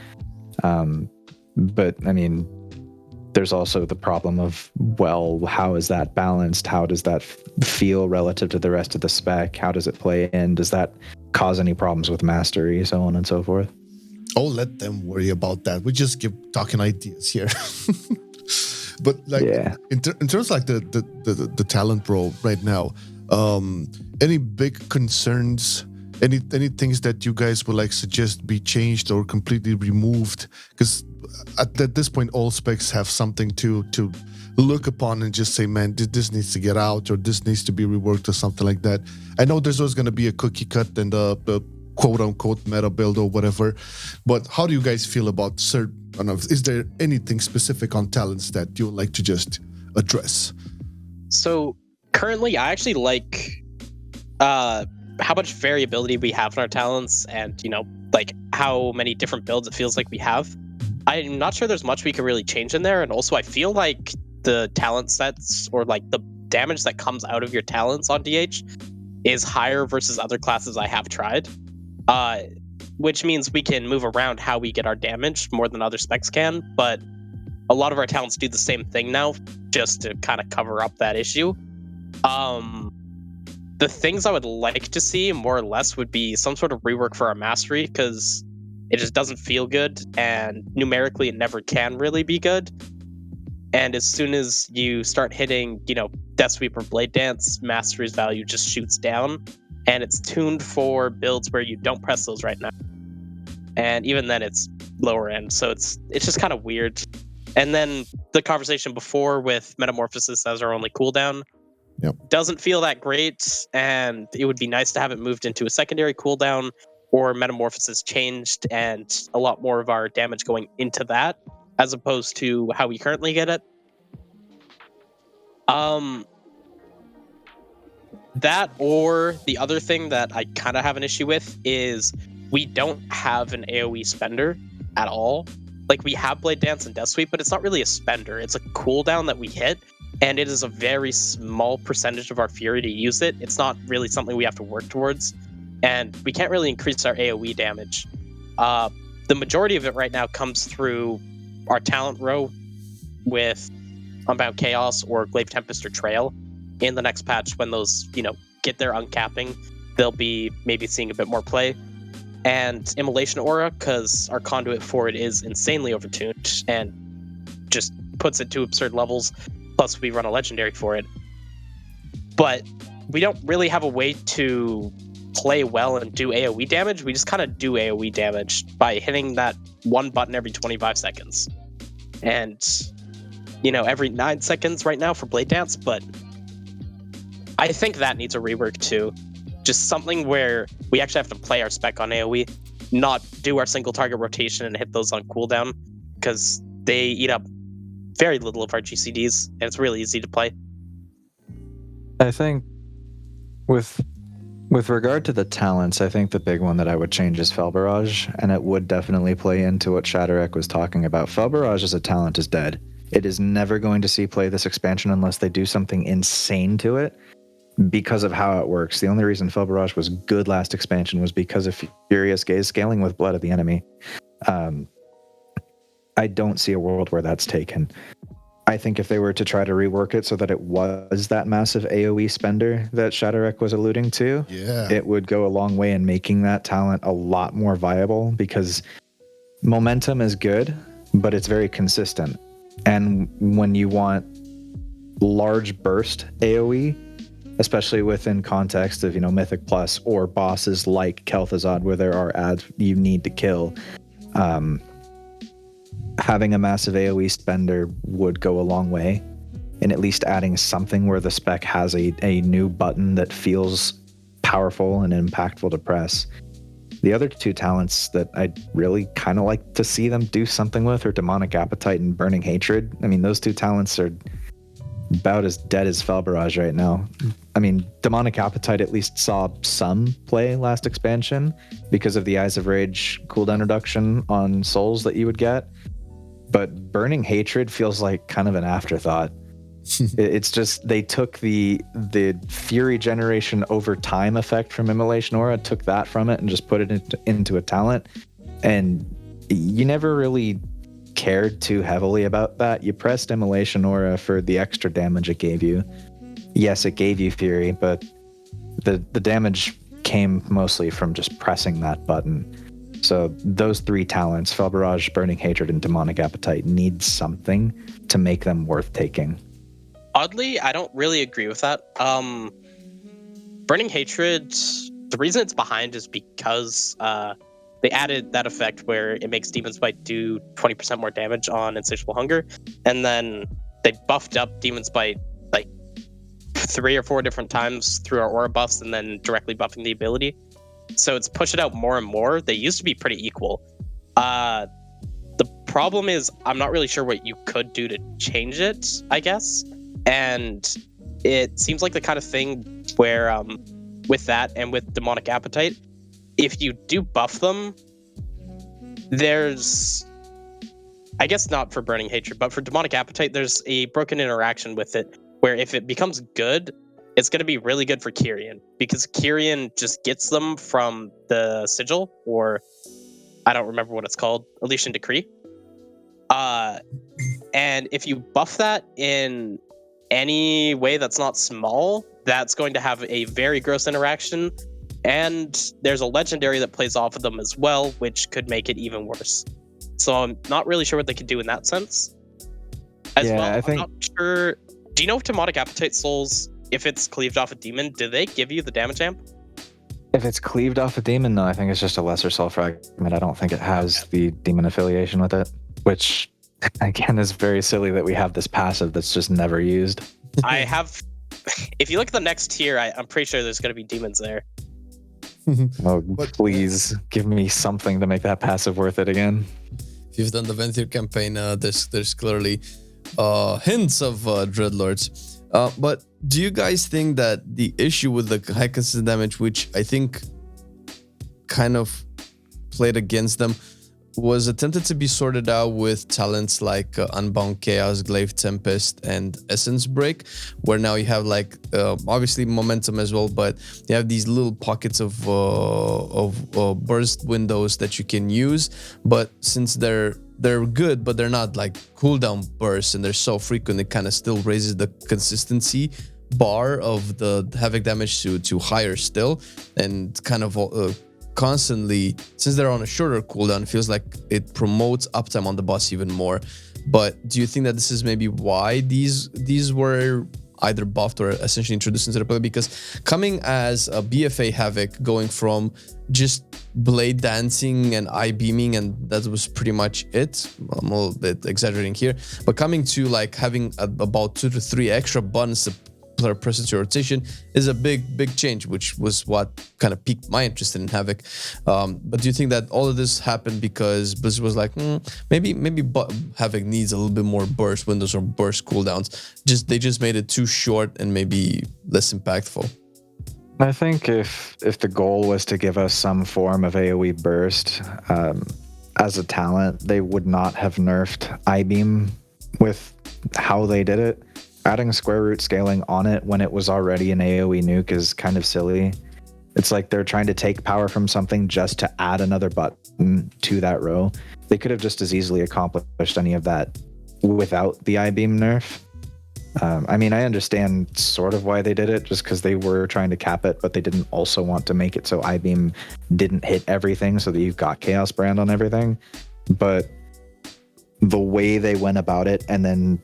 But I mean, there's also the problem of, well, how is that balanced? How does that feel relative to the rest of the spec? How does it play in? Does that cause any problems with mastery, so on and so forth? Oh, let them worry about that. We just keep talking ideas here. But like, in terms of like the talent role right now, any big concerns? Any things that you guys would like suggest be changed or completely removed? Because at this point, all specs have something to look upon and just say, man, this needs to get out, or this needs to be reworked, or something like that. I know there's always going to be a cookie cut and a quote unquote meta build or whatever, but how do you guys feel about certain? I don't know, is there anything specific on talents that you would like to just address? So currently, I actually like how much variability we have in our talents, and like how many different builds it feels like we have. I'm not sure there's much we can really change in there, and also I feel like the talent sets, or like the damage that comes out of your talents on DH, is higher versus other classes I have tried, which means we can move around how we get our damage more than other specs can, but a lot of our talents do the same thing now, just to kind of cover up that issue. The things I would like to see, more or less, would be some sort of rework for our mastery, because it just doesn't feel good, and numerically it never can really be good. And as soon as you start hitting, Death Sweep or Blade Dance, mastery's value just shoots down, and it's tuned for builds where you don't press those right now. And even then it's lower end, so it's just kind of weird. And then the conversation before with Metamorphosis as our only cooldown, doesn't feel that great, and it would be nice to have it moved into a secondary cooldown, or Metamorphosis changed and a lot more of our damage going into that, as opposed to how we currently get it. That, or the other thing that I kind of have an issue with is we don't have an AoE spender at all. Like, we have Blade Dance and Death Sweep, but it's not really a spender. It's a cooldown that we hit, and it is a very small percentage of our Fury to use it. It's not really something we have to work towards, and we can't really increase our AoE damage. The majority of it right now comes through our talent row with Unbound Chaos or Glaive Tempest or Trail. In the next patch, when those, get their uncapping, they'll be maybe seeing a bit more play. And Immolation Aura, because our conduit for it is insanely overtuned and just puts it to absurd levels. Plus, we run a legendary for it. But we don't really have a way to play well and do AoE damage. We just kind of do AoE damage by hitting that one button every 25 seconds. And, every 9 seconds right now for Blade Dance, but I think that needs a rework too. Just something where we actually have to play our spec on AoE, not do our single target rotation and hit those on cooldown, because they eat up very little of our GCDs, and it's really easy to play. I think with regard to the talents, I think the big one that I would change is Fel Barrage, and it would definitely play into what Shadarek was talking about. Fel Barrage as a talent is dead. It is never going to see play this expansion unless they do something insane to it because of how it works. The only reason Fel Barrage was good last expansion was because of Furious Gaze scaling with Blood of the Enemy. I don't see a world where that's taken. I think if they were to try to rework it so that it was that massive AoE spender that Shadarek was alluding to, it would go a long way in making that talent a lot more viable, because momentum is good, but it's very consistent. And when you want large burst AoE, especially within context of, Mythic Plus or bosses like Kel'Thuzad where there are ads you need to kill, having a massive AoE spender would go a long way in at least adding something where the spec has a new button that feels powerful and impactful to press. The other two talents that I'd really kind of like to see them do something with are Demonic Appetite and Burning Hatred. I mean, those two talents are about as dead as Fel Barrage right now. I mean, Demonic Appetite at least saw some play last expansion because of the Eyes of Rage cooldown reduction on souls that you would get. But Burning Hatred feels like kind of an afterthought. It's just they took the Fury generation over time effect from Immolation Aura, took that from it and just put it into a talent. And you never really cared too heavily about that. You pressed Immolation Aura for the extra damage it gave you. Yes, it gave you Fury, but the damage came mostly from just pressing that button. So those three talents, Fel Barrage, Burning Hatred, and Demonic Appetite, need something to make them worth taking. Oddly, I don't really agree with that. Burning Hatred, the reason it's behind is because they added that effect where it makes Demon's Bite do 20% more damage on Insatiable Hunger, and then they buffed up Demon's Bite like 3 or 4 different times through our aura buffs and then directly buffing the ability. So it's pushed it out more and more. They used to be pretty equal. The problem is I'm not really sure what you could do to change it, I guess. And it seems like the kind of thing where with that and with Demonic Appetite, if you do buff them, there's, I guess not for Burning Hatred, but for Demonic Appetite, there's a broken interaction with it where if it becomes good, it's going to be really good for Kyrian, because Kyrian just gets them from the Sigil, or I don't remember what it's called, Elysian Decree. And if you buff that in any way that's not small, that's going to have a very gross interaction. And there's a legendary that plays off of them as well, which could make it even worse. So I'm not really sure what they could do in that sense. I'm not sure. Do you know if Demonic Appetite Souls, if it's cleaved off a demon, do they give you the damage amp? If it's cleaved off a demon, no, I think it's just a lesser soul fragment. I don't think it has the demon affiliation with it, which again is very silly that we have this passive that's just never used. I have, if you look at the next tier, I'm pretty sure there's going to be demons there. Oh, please give me something to make that passive worth it again. If you've done the Ventir campaign, there's clearly hints of Dreadlords. But do you guys think that the issue with the high consistent damage, which I think kind of played against them, was attempted to be sorted out with talents like Unbound Chaos, Glaive Tempest, and Essence Break, where now you have like obviously momentum as well, but you have these little pockets of burst windows that you can use. But since they're good, but they're not like cooldown bursts and they're so frequent, it kind of still raises the consistency bar of the Havoc damage to higher still, and kind of constantly, since they're on a shorter cooldown, it feels like it promotes uptime on the boss even more. But do you think that this is maybe why these were either buffed or essentially introduced into the play? Because coming as a BFA Havoc, going from just blade dancing and eye beaming, and that was pretty much it. I'm a little bit exaggerating here, but coming to like having about 2 to 3 extra buttons to press into rotation is a big change, which was what kind of piqued my interest in Havoc. But do you think that all of this happened because Blizzard was like, maybe Havoc needs a little bit more burst windows or burst cooldowns? They just made it too short and maybe less impactful. I think if the goal was to give us some form of AoE burst as a talent, they would not have nerfed I-Beam with how they did it. Adding square root scaling on it when it was already an AoE nuke is kind of silly. It's like they're trying to take power from something just to add another button to that row. They could have just as easily accomplished any of that without the I-Beam nerf. I mean, I understand sort of why they did it, just because they were trying to cap it, but they didn't also want to make it so I-Beam didn't hit everything so that you've got Chaos Brand on everything. But the way they went about it and then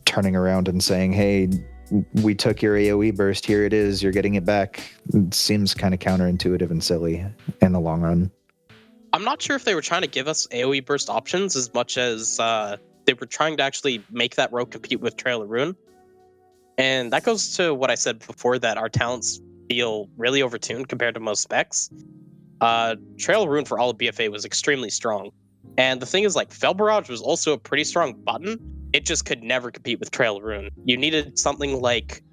turning around and saying, hey, we took your AoE burst, here it is, you're getting it back, it seems kind of counterintuitive and silly in the long run. I'm not sure if they were trying to give us AoE burst options as much as they were trying to actually make that row compete with Trail of Ruin. And that goes to what I said before, that our talents feel really overtuned compared to most specs. Trail of Ruin for all of BFA was extremely strong. And the thing is, like, Fel Barrage was also a pretty strong button. It just could never compete with Trail of Ruin. You needed something like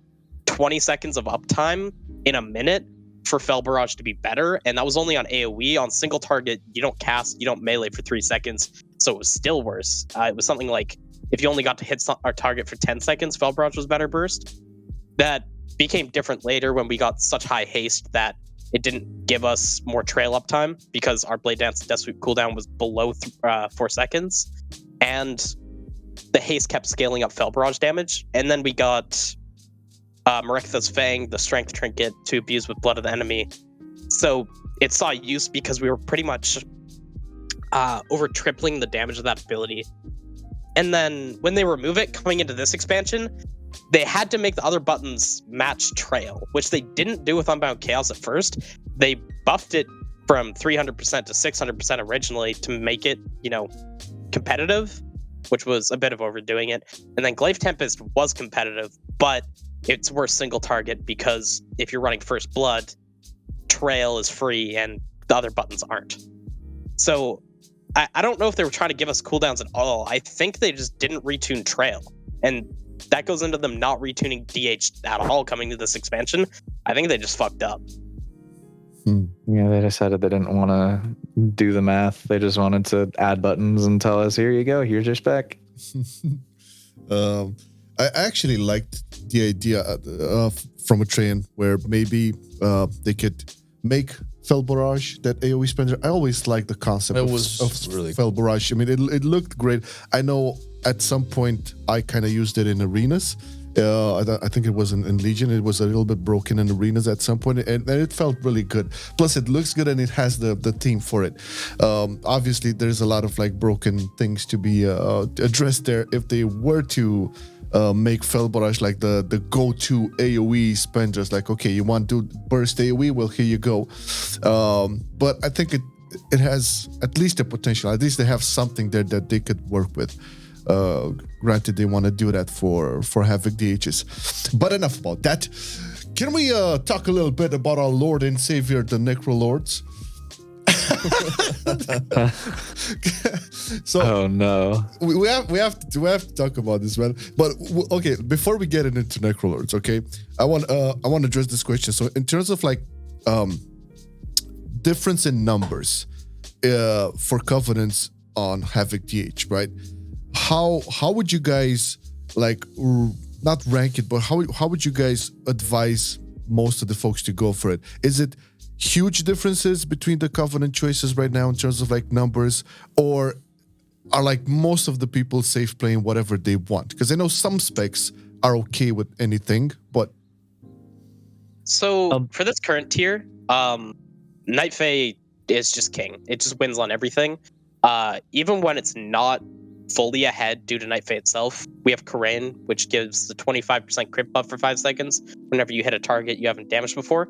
20 seconds of uptime in a minute for Fel Barrage to be better, and that was only on AoE. On single target, you don't cast, you don't melee for 3 seconds, so it was still worse. It was something like, if you only got to hit our target for 10 seconds, Fel Barrage was better burst. That became different later when we got such high haste that it didn't give us more trail uptime because our Blade Dance Death Sweep cooldown was below 4 seconds, and the haste kept scaling up Fel Barrage damage. And then we got Merektha's Fang, the strength trinket to abuse with Blood of the Enemy. So it saw use because we were pretty much over tripling the damage of that ability. And then when they remove it coming into this expansion, they had to make the other buttons match trail, which they didn't do with Unbound Chaos at first. They buffed it from 300% to 600% originally to make it, competitive, which was a bit of overdoing it. And then Glaive Tempest was competitive, but it's worse single target because if you're running First Blood, trail is free and the other buttons aren't. So I don't know if they were trying to give us cooldowns at all. I think they just didn't retune trail. And that goes into them not retuning DH at all coming to this expansion. I think they just fucked up. Yeah, they decided they didn't want to do the math. They just wanted to add buttons and tell us, here you go, here's your spec. I actually liked the idea from Atrayen where maybe they could make Fel Barrage that AoE spender. I always liked the concept of really Fel Barrage. I mean, it looked great. I know at some point I kind of used it in arenas. I think it was in Legion. It was a little bit broken in arenas at some point, and it felt really good. Plus, it looks good and it has the theme for it. Obviously, there's a lot of like broken things to be addressed there. If they were to make Fel Barrage like the go-to AoE spenders, like, okay, you want to burst AoE? Well, here you go. But I think it has at least a potential. At least they have something there that they could work with. Granted, they want to do that for Havoc DHs. But enough about that. Can we talk a little bit about our Lord and Savior, the Necrolords? So, oh no, we have to talk about this, man. But okay, before we get into Necrolords, okay, I want to address this question. So, in terms of like difference in numbers for Covenants on Havoc DH, right? How would you guys like not rank it, but how would you guys advise most of the folks to go for it? Is it huge differences between the Covenant choices right now in terms of like numbers, or are like most of the people safe playing whatever they want? Because I know some specs are okay with anything, but so for this current tier, Night Fae is just king. It just wins on everything. Even when it's not fully ahead due to Night Fae itself, we have Karain, which gives the 25% crit buff for 5 seconds whenever you hit a target you haven't damaged before.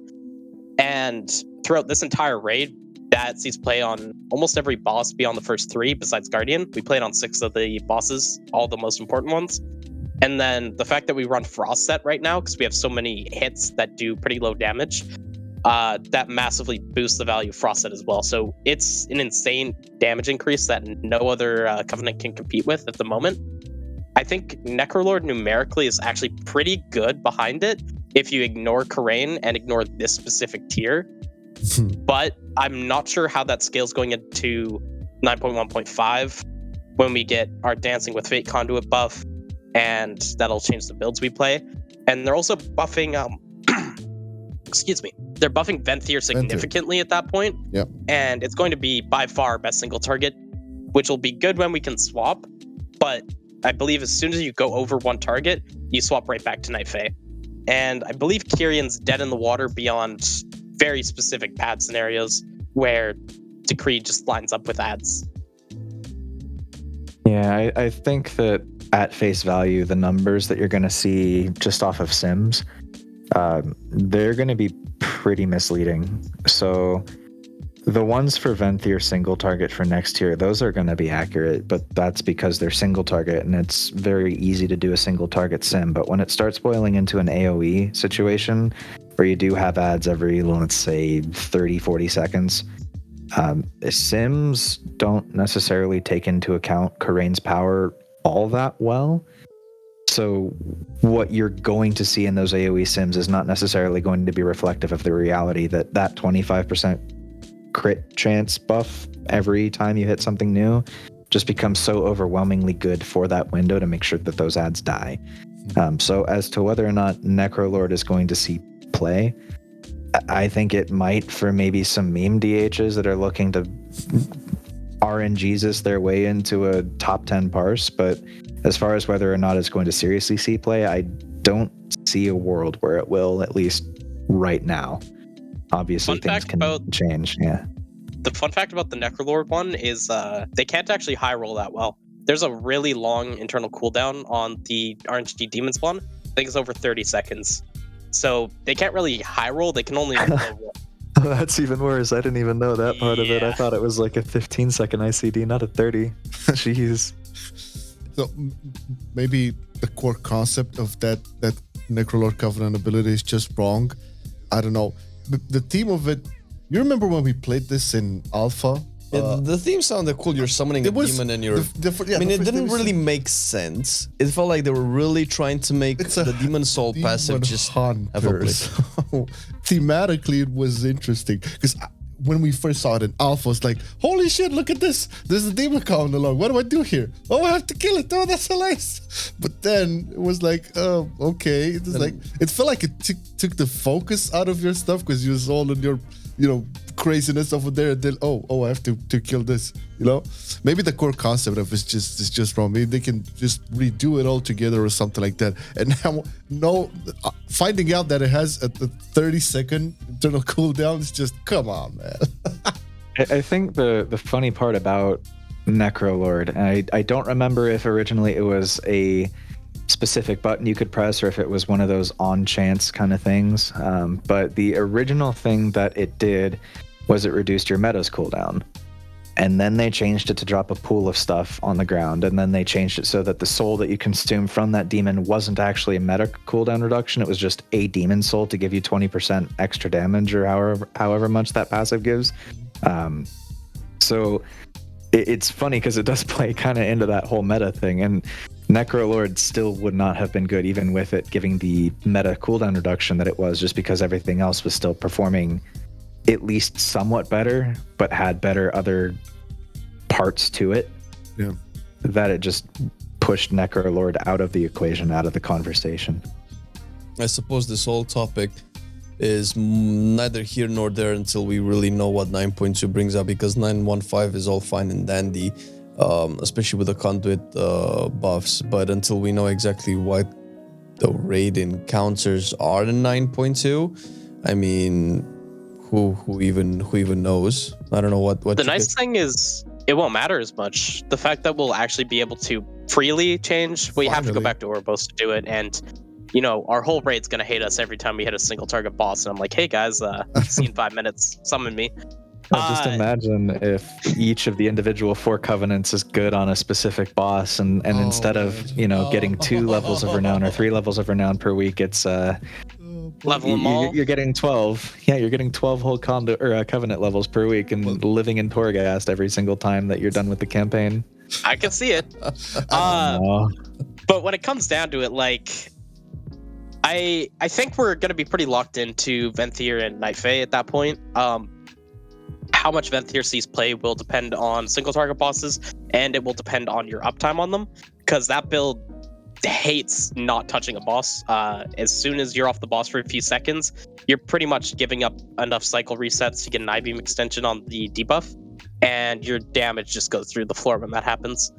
And throughout this entire raid, that sees play on almost every boss beyond the first 3 besides Guardian. We played on 6 of the bosses, all the most important ones. And then the fact that we run Frost Set right now, because we have so many hits that do pretty low damage, that massively boosts the value of Frost Set as well. So it's an insane damage increase that no other Covenant can compete with at the moment. I think Necrolord numerically is actually pretty good behind it if you ignore Karain and ignore this specific tier. But I'm not sure how that scales going into 9.1.5 when we get our Dancing with Fate conduit buff, and that'll change the builds we play. And they're also buffing excuse me, they're buffing Venthyr significantly at that point. Yep. And it's going to be by far our best single target, which will be good when we can swap. But I believe as soon as you go over one target, you swap right back to Night Fae. And I believe Kyrion's dead in the water beyond very specific pad scenarios where Decree just lines up with ads. Yeah, I think that at face value, the numbers that you're going to see just off of Sims, they're going to be pretty misleading. So the ones for Venthyr single target for next tier, those are going to be accurate, but that's because they're single target and it's very easy to do a single target sim. But when it starts boiling into an AoE situation where you do have ads every, let's say, 30, 40 seconds, Sims don't necessarily take into account Karain's power all that well. So what you're going to see in those AoE Sims is not necessarily going to be reflective of the reality that 25% crit chance buff every time you hit something new just becomes so overwhelmingly good for that window to make sure that those ads die. So as to whether or not Necrolord is going to see play, I think it might for maybe some meme DHs that are looking to RNGesus their way into a top 10 parse, but as far as whether or not it's going to seriously see play, I don't see a world where it will, at least right now. Obviously, things can change. Yeah. The fun fact about the Necrolord one is they can't actually high roll that well. There's a really long internal cooldown on the RNG demon spawn. I think it's over 30 seconds. So they can't really high roll. They can only low roll. Oh, that's even worse. I didn't even know that part of it. I thought it was like a 15-second ICD, not a 30. Jeez. So maybe the core concept of that Necrolord Covenant ability is just wrong. I don't know. The theme of it, you remember when we played this in Alpha? The theme sounded cool. You're summoning a demon and you're... I mean, it didn't really make sense. It felt like they were really trying to make the Demon Soul passive just have a blip. So, thematically, it was interesting. Because when we first saw it in Alpha, it's like, holy shit, look at this. There's a demon coming along. What do I do here? Oh, I have to kill it. Oh, that's so nice. But then it was like, oh, okay. It was like, it felt like it took the focus out of your stuff because you was all in your, craziness over there. And then, I have to kill this, Maybe the core concept of it is just wrong. Maybe they can just redo it all together or something like that. And now, finding out that it has a 30-second internal cooldown is just, come on, man. I think the funny part about Necrolord, and I don't remember if originally it was a specific button you could press or if it was one of those on chance kind of things. But the original thing that it did was it reduced your meta's cooldown. And then they changed it to drop a pool of stuff on the ground. And then they changed it so that the soul that you consume from that demon wasn't actually a meta cooldown reduction. It was just a demon soul to give you 20% extra damage or however much that passive gives. So it's funny because it does play kind of into that whole meta thing. And Necrolord still would not have been good even with it giving the meta cooldown reduction that it was, just because everything else was still performing at least somewhat better, but had better other parts to it. Yeah. That it just pushed Necrolord out of the equation, out of the conversation. I suppose this whole topic is neither here nor there until we really know what 9.2 brings up, because 9.15 is all fine and dandy, especially with the conduit buffs, but until we know exactly what the raid encounters are in 9.2, I mean, who even knows? I don't know what the nice thing is it won't matter as much. The fact that we'll actually be able to freely change, we have to go back to Ouroboros to do it, and our whole raid's gonna hate us every time we hit a single target boss. And I'm like, hey guys, see you in 5 minutes, summon me. Just imagine if each of the individual 4 covenants is good on a specific boss, and instead of getting 2 levels of renown or 3 levels of renown per week, it's level them all. You're getting 12. Yeah, you're getting 12 whole covenant levels per week, and living in Torghast every single time that you're done with the campaign. I can see it. But when it comes down to it, like, I think we're gonna be pretty locked into Venthyr and Night Fae at that point. How much Venthyr sees play will depend on single target bosses, and it will depend on your uptime on them, because that build hates not touching a boss. As soon as you're off the boss for a few seconds, you're pretty much giving up enough cycle resets to get an I-beam extension on the debuff, and your damage just goes through the floor when that happens.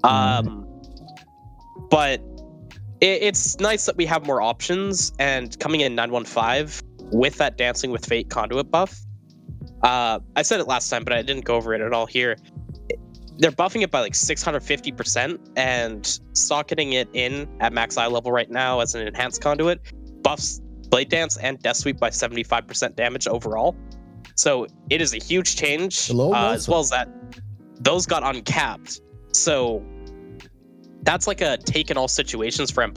But it's nice that we have more options, and coming in 915 with that Dancing with Fate conduit buff, I said it last time, but I didn't go over it at all here. They're buffing it by like 650%, and socketing it in at max eye level right now as an enhanced conduit buffs Blade Dance and Death Sweep by 75% damage overall. So it is a huge change. As well as that, those got uncapped. So that's like a take in all situations for M+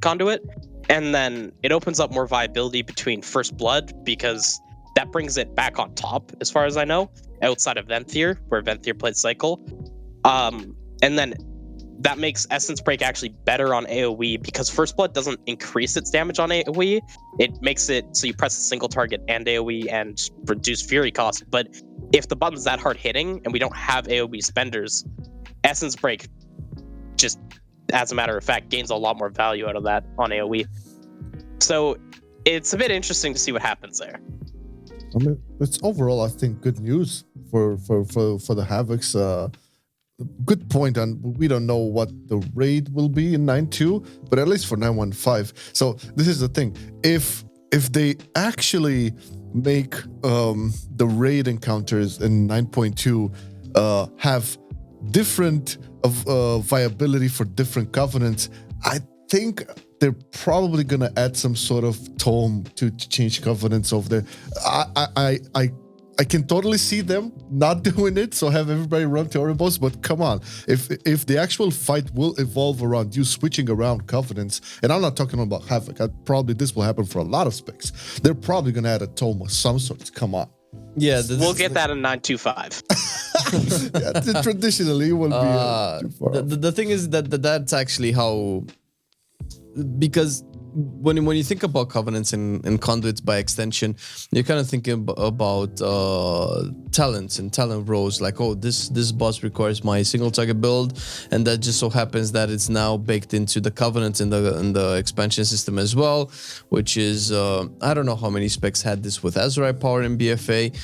conduit. And then it opens up more viability between First Blood, because that brings it back on top, as far as I know, outside of Venthyr, where Venthyr played Cycle. And then that makes Essence Break actually better on AoE, because First Blood doesn't increase its damage on AoE. It makes it so you press a single target and AoE and reduce Fury cost. But if the button's that hard hitting and we don't have AoE spenders, Essence Break just, as a matter of fact, gains a lot more value out of that on AoE. So it's a bit interesting to see what happens there. I mean, it's overall, I think, good news for the Havocs. Good point, and we don't know what the raid will be in 9.2, but at least for 9.15. So this is the thing: if they actually make the raid encounters in 9.2 have different viability for different covenants, I think they're probably gonna add some sort of tome to change covenants over there. I can totally see them not doing it, so have everybody run to Ouroboros, but come on, if the actual fight will evolve around you switching around covenants, and I'm not talking about Havoc, probably this will happen for a lot of specs, they're probably gonna add a tome of some sort. Come on. Yeah, we'll get that in 9.25. Yeah, traditionally it will be too far. The thing is that's actually how, because when you think about covenants and conduits by extension, you're kind of thinking about talents and talent rows, like, oh, this boss requires my single target build, and that just so happens that it's now baked into the covenant in the expansion system as well, which is I don't know how many specs had this with Azrai power in BFA,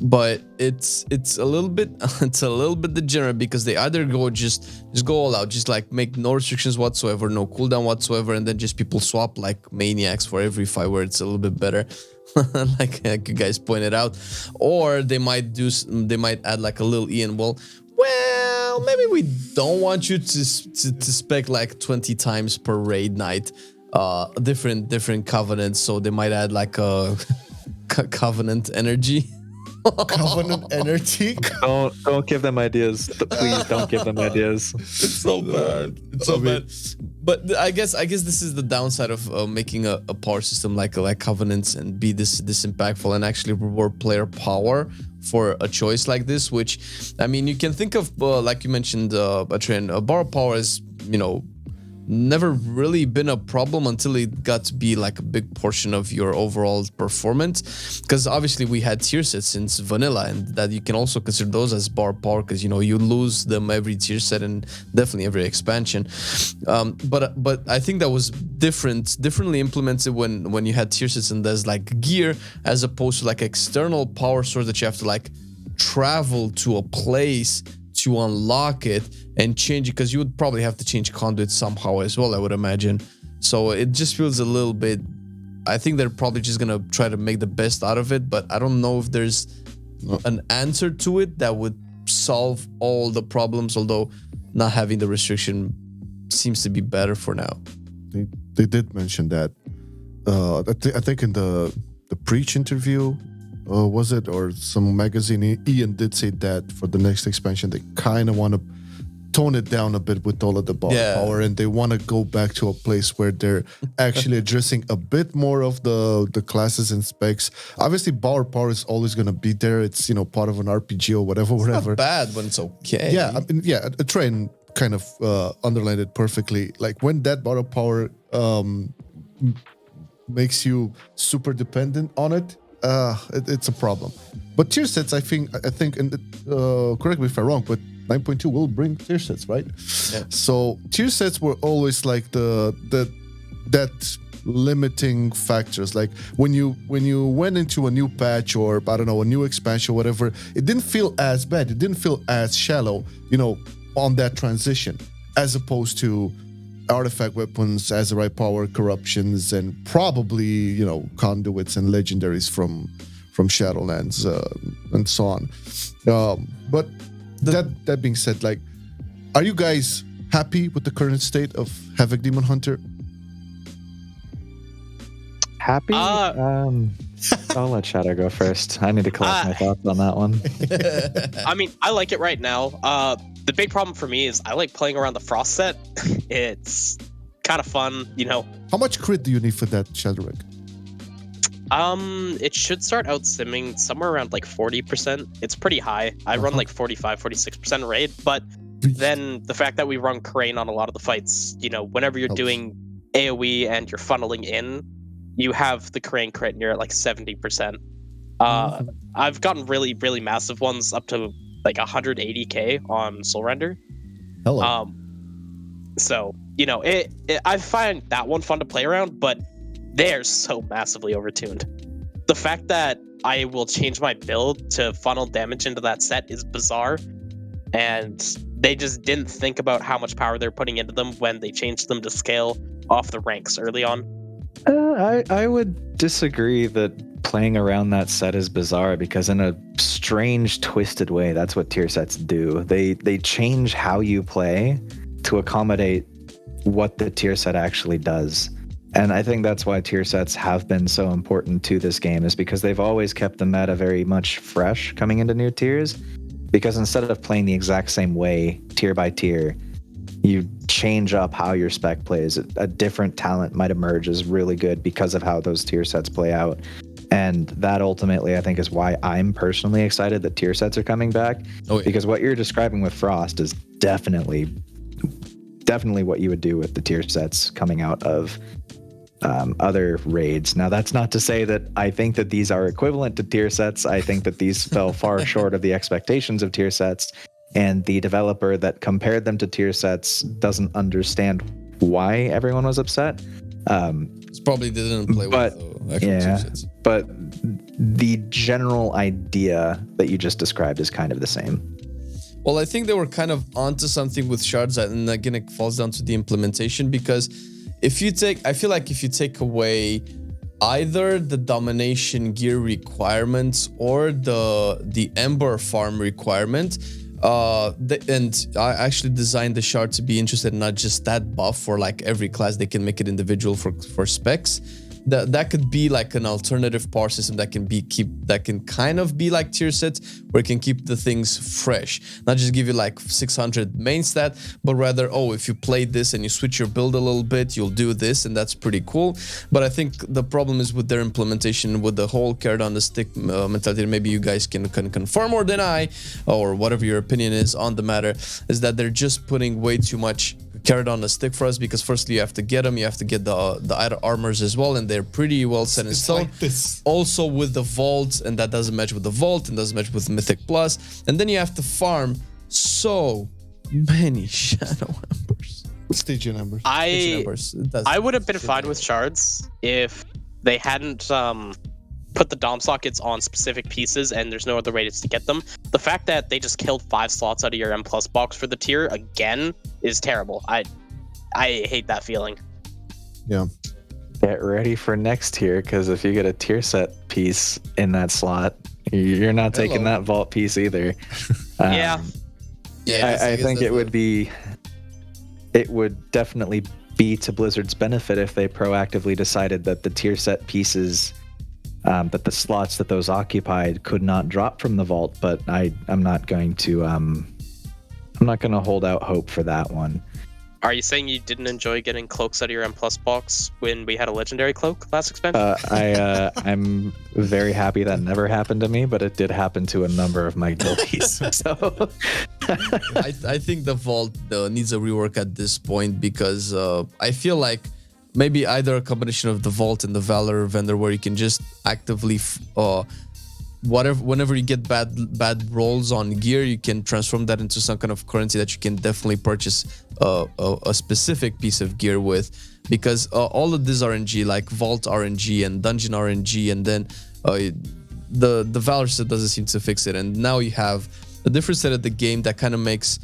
but it's a little bit degenerate, because they either go just go all out, just like make no restrictions whatsoever, no cooldown whatsoever, and then just people swap like maniacs for every fight where it's a little bit better, like you guys pointed out, or they might add like a little Ian, well, maybe we don't want you to spec like 20 times per raid night different covenants, so they might add like a covenant energy. Covenant energy. Don't give them ideas. Please don't give them ideas. It's so bad. It's so bad. But I guess this is the downside of making a power system like covenants and be this impactful and actually reward player power for a choice like this. Which, I mean, you can think of like you mentioned, Atrayen, borrow power is, never really been a problem until it got to be like a big portion of your overall performance, because obviously we had tier sets since vanilla, and that you can also consider those as bar power, because you lose them every tier set and definitely every expansion. But I think that was differently implemented when you had tier sets and there's like gear, as opposed to like external power source that you have to like travel to a place to unlock it and change it, because you would probably have to change conduit somehow as well, I would imagine. So it just feels a little bit I think they're probably just gonna try to make the best out of it, but I don't know if there's an answer to it that would solve all the problems, although not having the restriction seems to be better for now. They did mention that. I think in the Preach interview, was it, or some magazine, Ian did say that for the next expansion they kind of want to tone it down a bit with all of the power, and they want to go back to a place where they're actually addressing a bit more of the classes and specs. Obviously, power is always going to be there. It's part of an RPG or whatever. It's not bad when it's okay. Yeah, I mean, Atrayen kind of underlined it perfectly. Like when that borrow power makes you super dependent on it, it's a problem. But tier sets, I think, and correct me if I'm wrong, but 9.2 will bring tier sets, right? Yeah. So tier sets were always like that limiting factors. Like when you went into a new patch, or I don't know, a new expansion, whatever, it didn't feel as bad. It didn't feel as shallow, on that transition, as opposed to artifact weapons, Azerite power, corruptions, and probably conduits and legendaries from Shadowlands and so on. But that being said, like, are you guys happy with the current state of Havoc Demon Hunter? Happy? I'll let Shadow go first. I need to collect my thoughts on that one. I mean, I like it right now. The big problem for me is I like playing around the Frost set. It's kind of fun, How much crit do you need for that, Shadarek? It should start out simming somewhere around like 40%. It's pretty high. I run like 45, 46% raid, but then the fact that we run Crane on a lot of the fights, whenever you're doing AoE and you're funneling in, you have the Crane crit and you're at like 70%. I've gotten really, really massive ones up to like 180k on Soul Render. Hello. So, I find that one fun to play around, but they're so massively overtuned. The fact that I will change my build to funnel damage into that set is bizarre, and they just didn't think about how much power they're putting into them when they changed them to scale off the ranks early on. I would disagree that playing around that set is bizarre, because in a strange, twisted way, that's what tier sets do. They change how you play to accommodate what the tier set actually does. And I think that's why tier sets have been so important to this game, is because they've always kept the meta very much fresh coming into new tiers. Because instead of playing the exact same way, tier by tier, you change up how your spec plays. A different talent might emerge as really good because of how those tier sets play out. And that ultimately, I think, is why I'm personally excited that tier sets are coming back. Because what you're describing with Frost is definitely what you would do with the tier sets coming out of other raids. Now, that's not to say that I think that these are equivalent to tier sets. I think that these fell far short of the expectations of tier sets, and the developer that compared them to tier sets doesn't understand why everyone was upset. It's probably didn't play with the actual tier sets. But the general idea that you just described is kind of the same. Well, I think they were kind of onto something with shards, and again, it falls down to the implementation, because I feel like if you take away either the domination gear requirements or the Ember farm requirement, and I actually designed the shard to be interested in not just that buff for like every class. They can make it individual for specs. That could be like an alternative power system that can kind of be like tier sets, where it can keep the things fresh, not just give you like 600 main stat, but rather, if you play this and you switch your build a little bit, you'll do this, and that's pretty cool. But I think the problem is with their implementation, with the whole carrot on the stick mentality. Maybe you guys can confirm or deny, or whatever your opinion is on the matter, is that they're just putting way too much carrot on the stick for us, because firstly you have to get them, you have to get the armors as well, and they're pretty well set in stone. Like this. Also with the vault, and that doesn't match with the vault, and doesn't match with Mythic Plus, and then you have to farm so many Shadow Embers. Stygian Embers. I would have been fine with shards if they hadn't put the Dom sockets on specific pieces and there's no other way to get them. The fact that they just killed 5 slots out of your M+ box for the tier again is terrible. I hate that feeling. Yeah. get ready for next tier, because if you get a tier set piece in that slot, you're not taking that vault piece either. Yeah. I think it would definitely be to Blizzard's benefit if they proactively decided that the tier set pieces, that the slots that those occupied could not drop from the vault. But I'm not going to hold out hope for that one. Are you saying you didn't enjoy getting cloaks out of your M+ box when we had a legendary cloak last expansion? I'm very happy that never happened to me, but it did happen to a number of my guildies. So I think the vault needs a rework at this point, because I feel like maybe either a combination of the vault and the Valor vendor, where you can just actively whenever you get bad rolls on gear, you can transform that into some kind of currency that you can definitely purchase a specific piece of gear with, because all of this RNG, like vault RNG and dungeon RNG, and then the Valor set doesn't seem to fix it, and now you have a different set of the game that kind of makes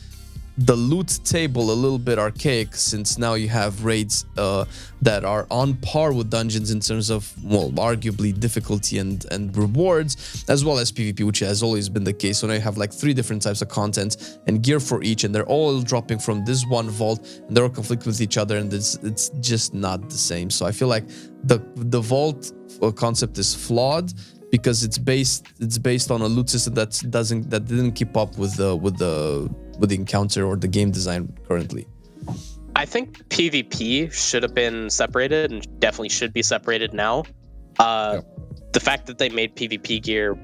the loot table a little bit archaic, since now you have raids that are on par with dungeons in terms of, well, arguably difficulty and rewards, as well as PvP, which has always been the case. So now you have like 3 different types of content and gear for each, and they're all dropping from this one vault, and they're all conflict with each other, and it's just not the same. So I feel like the vault concept is flawed, because it's based on a loot system that didn't keep up with the encounter or the game design currently. I think PvP should have been separated, and definitely should be separated now. The fact that they made PvP gear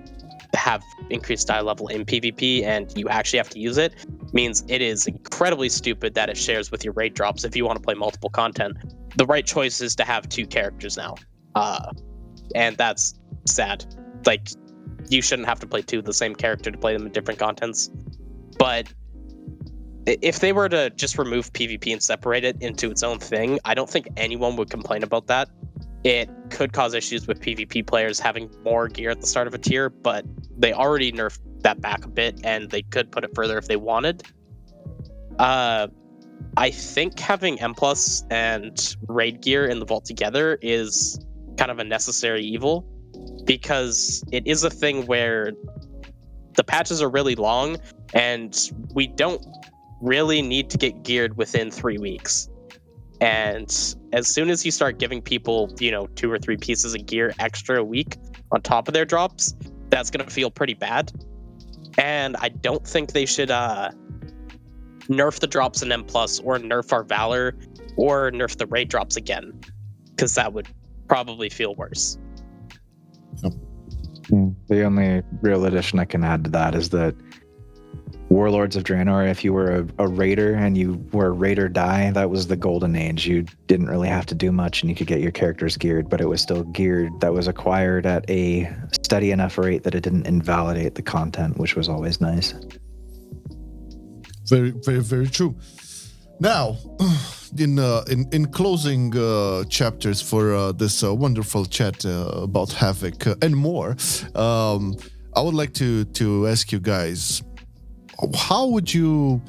have increased die level in PvP and you actually have to use it means it is incredibly stupid that it shares with your raid drops if you want to play multiple content. The right choice is to have 2 characters now. And that's sad. Like, you shouldn't have to play 2 of the same character to play them in different contents. But if they were to just remove PvP and separate it into its own thing, I don't think anyone would complain about that. It could cause issues with PvP players having more gear at the start of a tier, but they already nerfed that back a bit, and they could put it further if they wanted. I think having M+ and raid gear in the vault together is kind of a necessary evil, because it is a thing where the patches are really long, and we don't really need to get geared within 3 weeks. And as soon as you start giving people, 2 or 3 pieces of gear extra a week on top of their drops, that's going to feel pretty bad. And I don't think they should nerf the drops in M+, or nerf our Valor, or nerf the raid drops again, because that would probably feel worse. The only real addition I can add to that is that Warlords of Draenor, if you were a raider and you were a raid or die, that was the golden age. You didn't really have to do much and you could get your characters geared, but it was still geared that was acquired at a steady enough rate that it didn't invalidate the content, which was always nice. Very, very, very true. Now, in closing chapters for this wonderful chat about Havoc and more, I would like to ask you guys, how would you,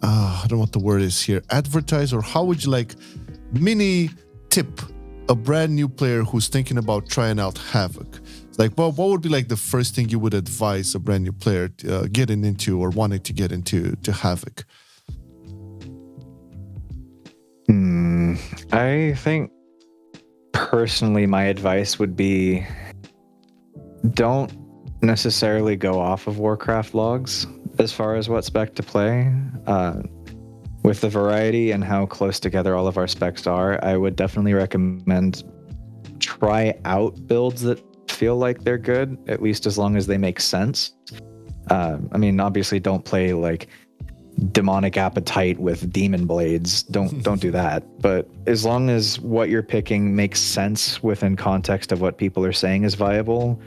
I don't know what the word is here, advertise, or how would you mini tip a brand new player who's thinking about trying out Havoc? What would be the first thing you would advise a brand new player getting into or wanting to get into Havoc? I think personally my advice would be, don't necessarily go off of Warcraft logs as far as what spec to play. With the variety and how close together all of our specs are, I would definitely recommend try out builds that feel like they're good, at least as long as they make sense. Obviously don't play demonic appetite with demon blades. Don't do that. But as long as what you're picking makes sense within context of what people are saying is viable,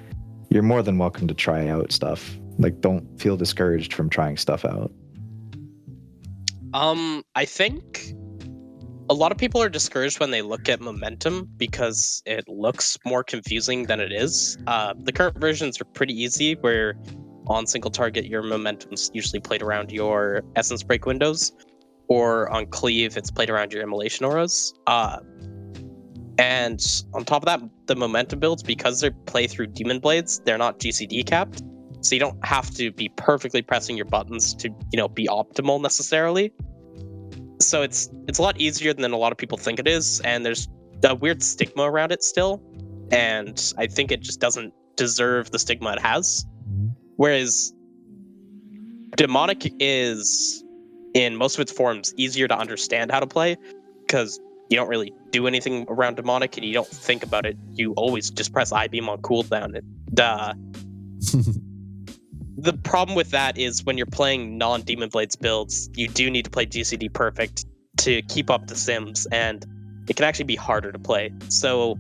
you're more than welcome to try out stuff. Don't feel discouraged from trying stuff out. I think a lot of people are discouraged when they look at momentum because it looks more confusing than it is. The current versions are pretty easy, where on single target your momentum's usually played around your essence break windows, or on cleave it's played around your immolation auras. And on top of that, the momentum builds, because they play through Demon Blades, they're not GCD capped. So you don't have to be perfectly pressing your buttons to, be optimal necessarily. So it's a lot easier than a lot of people think it is, and there's a weird stigma around it still. And I think it just doesn't deserve the stigma it has. Whereas Demonic is, in most of its forms, easier to understand how to play, because you don't really do anything around Demonic and you don't think about it. You always just press I-beam on cooldown. The problem with that is when you're playing non-Demon Blades builds, you do need to play GCD perfect to keep up the sims, and it can actually be harder to play. So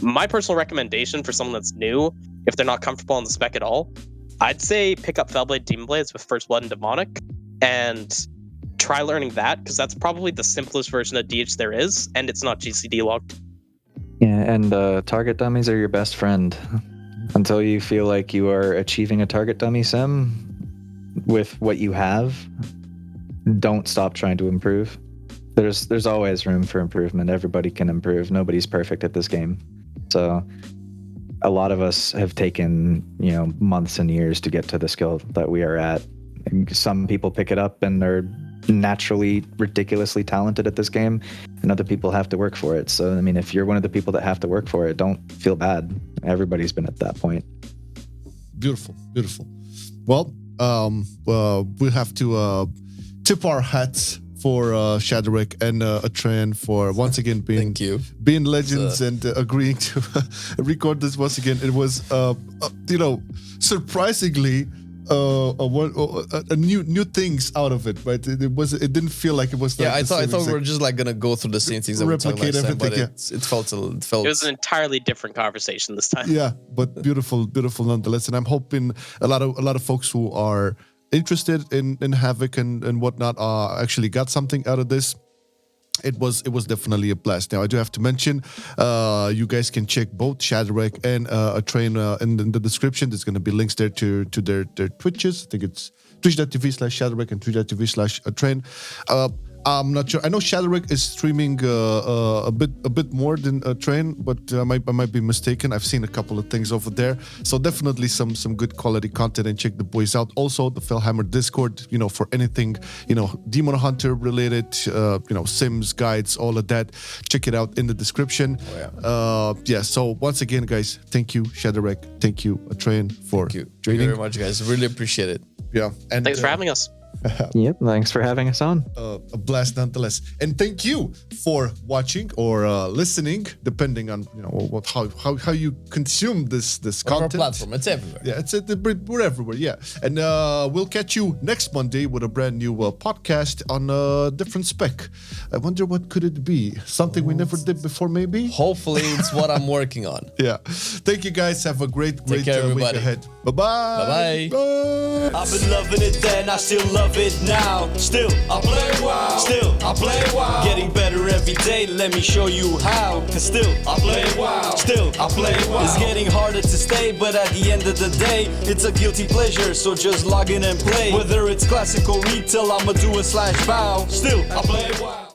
my personal recommendation for someone that's new, if they're not comfortable on the spec at all, I'd say pick up Fellblade Demon Blades with First Blood and Demonic and try learning that, because that's probably the simplest version of DH there is, and it's not GCD locked. Yeah, and target dummies are your best friend. Until you feel like you are achieving a target dummy sim with what you have, don't stop trying to improve. There's always room for improvement. Everybody can improve. Nobody's perfect at this game. So a lot of us have taken, months and years to get to the skill that we are at. And some people pick it up and they're naturally ridiculously talented at this game, and other people have to work for it. So I mean, if you're one of the people that have to work for it, don't feel bad. Everybody's been at that point. Beautiful. Well, we have to tip our hats for Shadarek and Atrayen for once again being legends and agreeing to record this once again. It was surprisingly new things out of it, but it didn't feel like it was. I thought we were just gonna go through the same things that we talked last time, but it felt. It was an entirely different conversation this time. Yeah, but beautiful nonetheless. And I'm hoping a lot of folks who are interested in Havoc and whatnot actually got something out of this. It was definitely a blast. Now I do have to mention, you guys can check both Shadarek and Atrayen in the description. There's going to be links there to their Twitches. I think it's twitch.tv/Shadarek and twitch.tv/Atrayen. I'm not sure. I know Shadarek is streaming a bit more than Atrayen, but I might be mistaken. I've seen a couple of things over there, so definitely some good quality content, and check the boys out. Also, the Fellhammer Discord, for anything Demon Hunter related, Sims guides, all of that. Check it out in the description. So once again, guys, thank you, Shadarek. Thank you, Atrayen, for joining. Thank you very much, guys. Really appreciate it. Yeah, and thanks for having us. Yep, thanks for having us on. A blast nonetheless. And thank you for watching or listening, depending on how you consume this content. Our platform, it's everywhere. Yeah, we're everywhere. Yeah, and we'll catch you next Monday with a brand new podcast on a different spec. I wonder what could it be? Something we never did before, maybe. Hopefully, it's what I'm working on. Yeah. Thank you, guys. Have a great week ahead. Bye-bye. Bye-bye. I've been loving it then, I still love it now. Still, I play WoW. Still, I play WoW. Getting better every day, let me show you how. Cause still, I play WoW. Still, I play WoW. It's getting harder to stay, but at the end of the day, it's a guilty pleasure, so just log in and play. Whether it's classical retail, I'ma do a /bow. Still, I play WoW.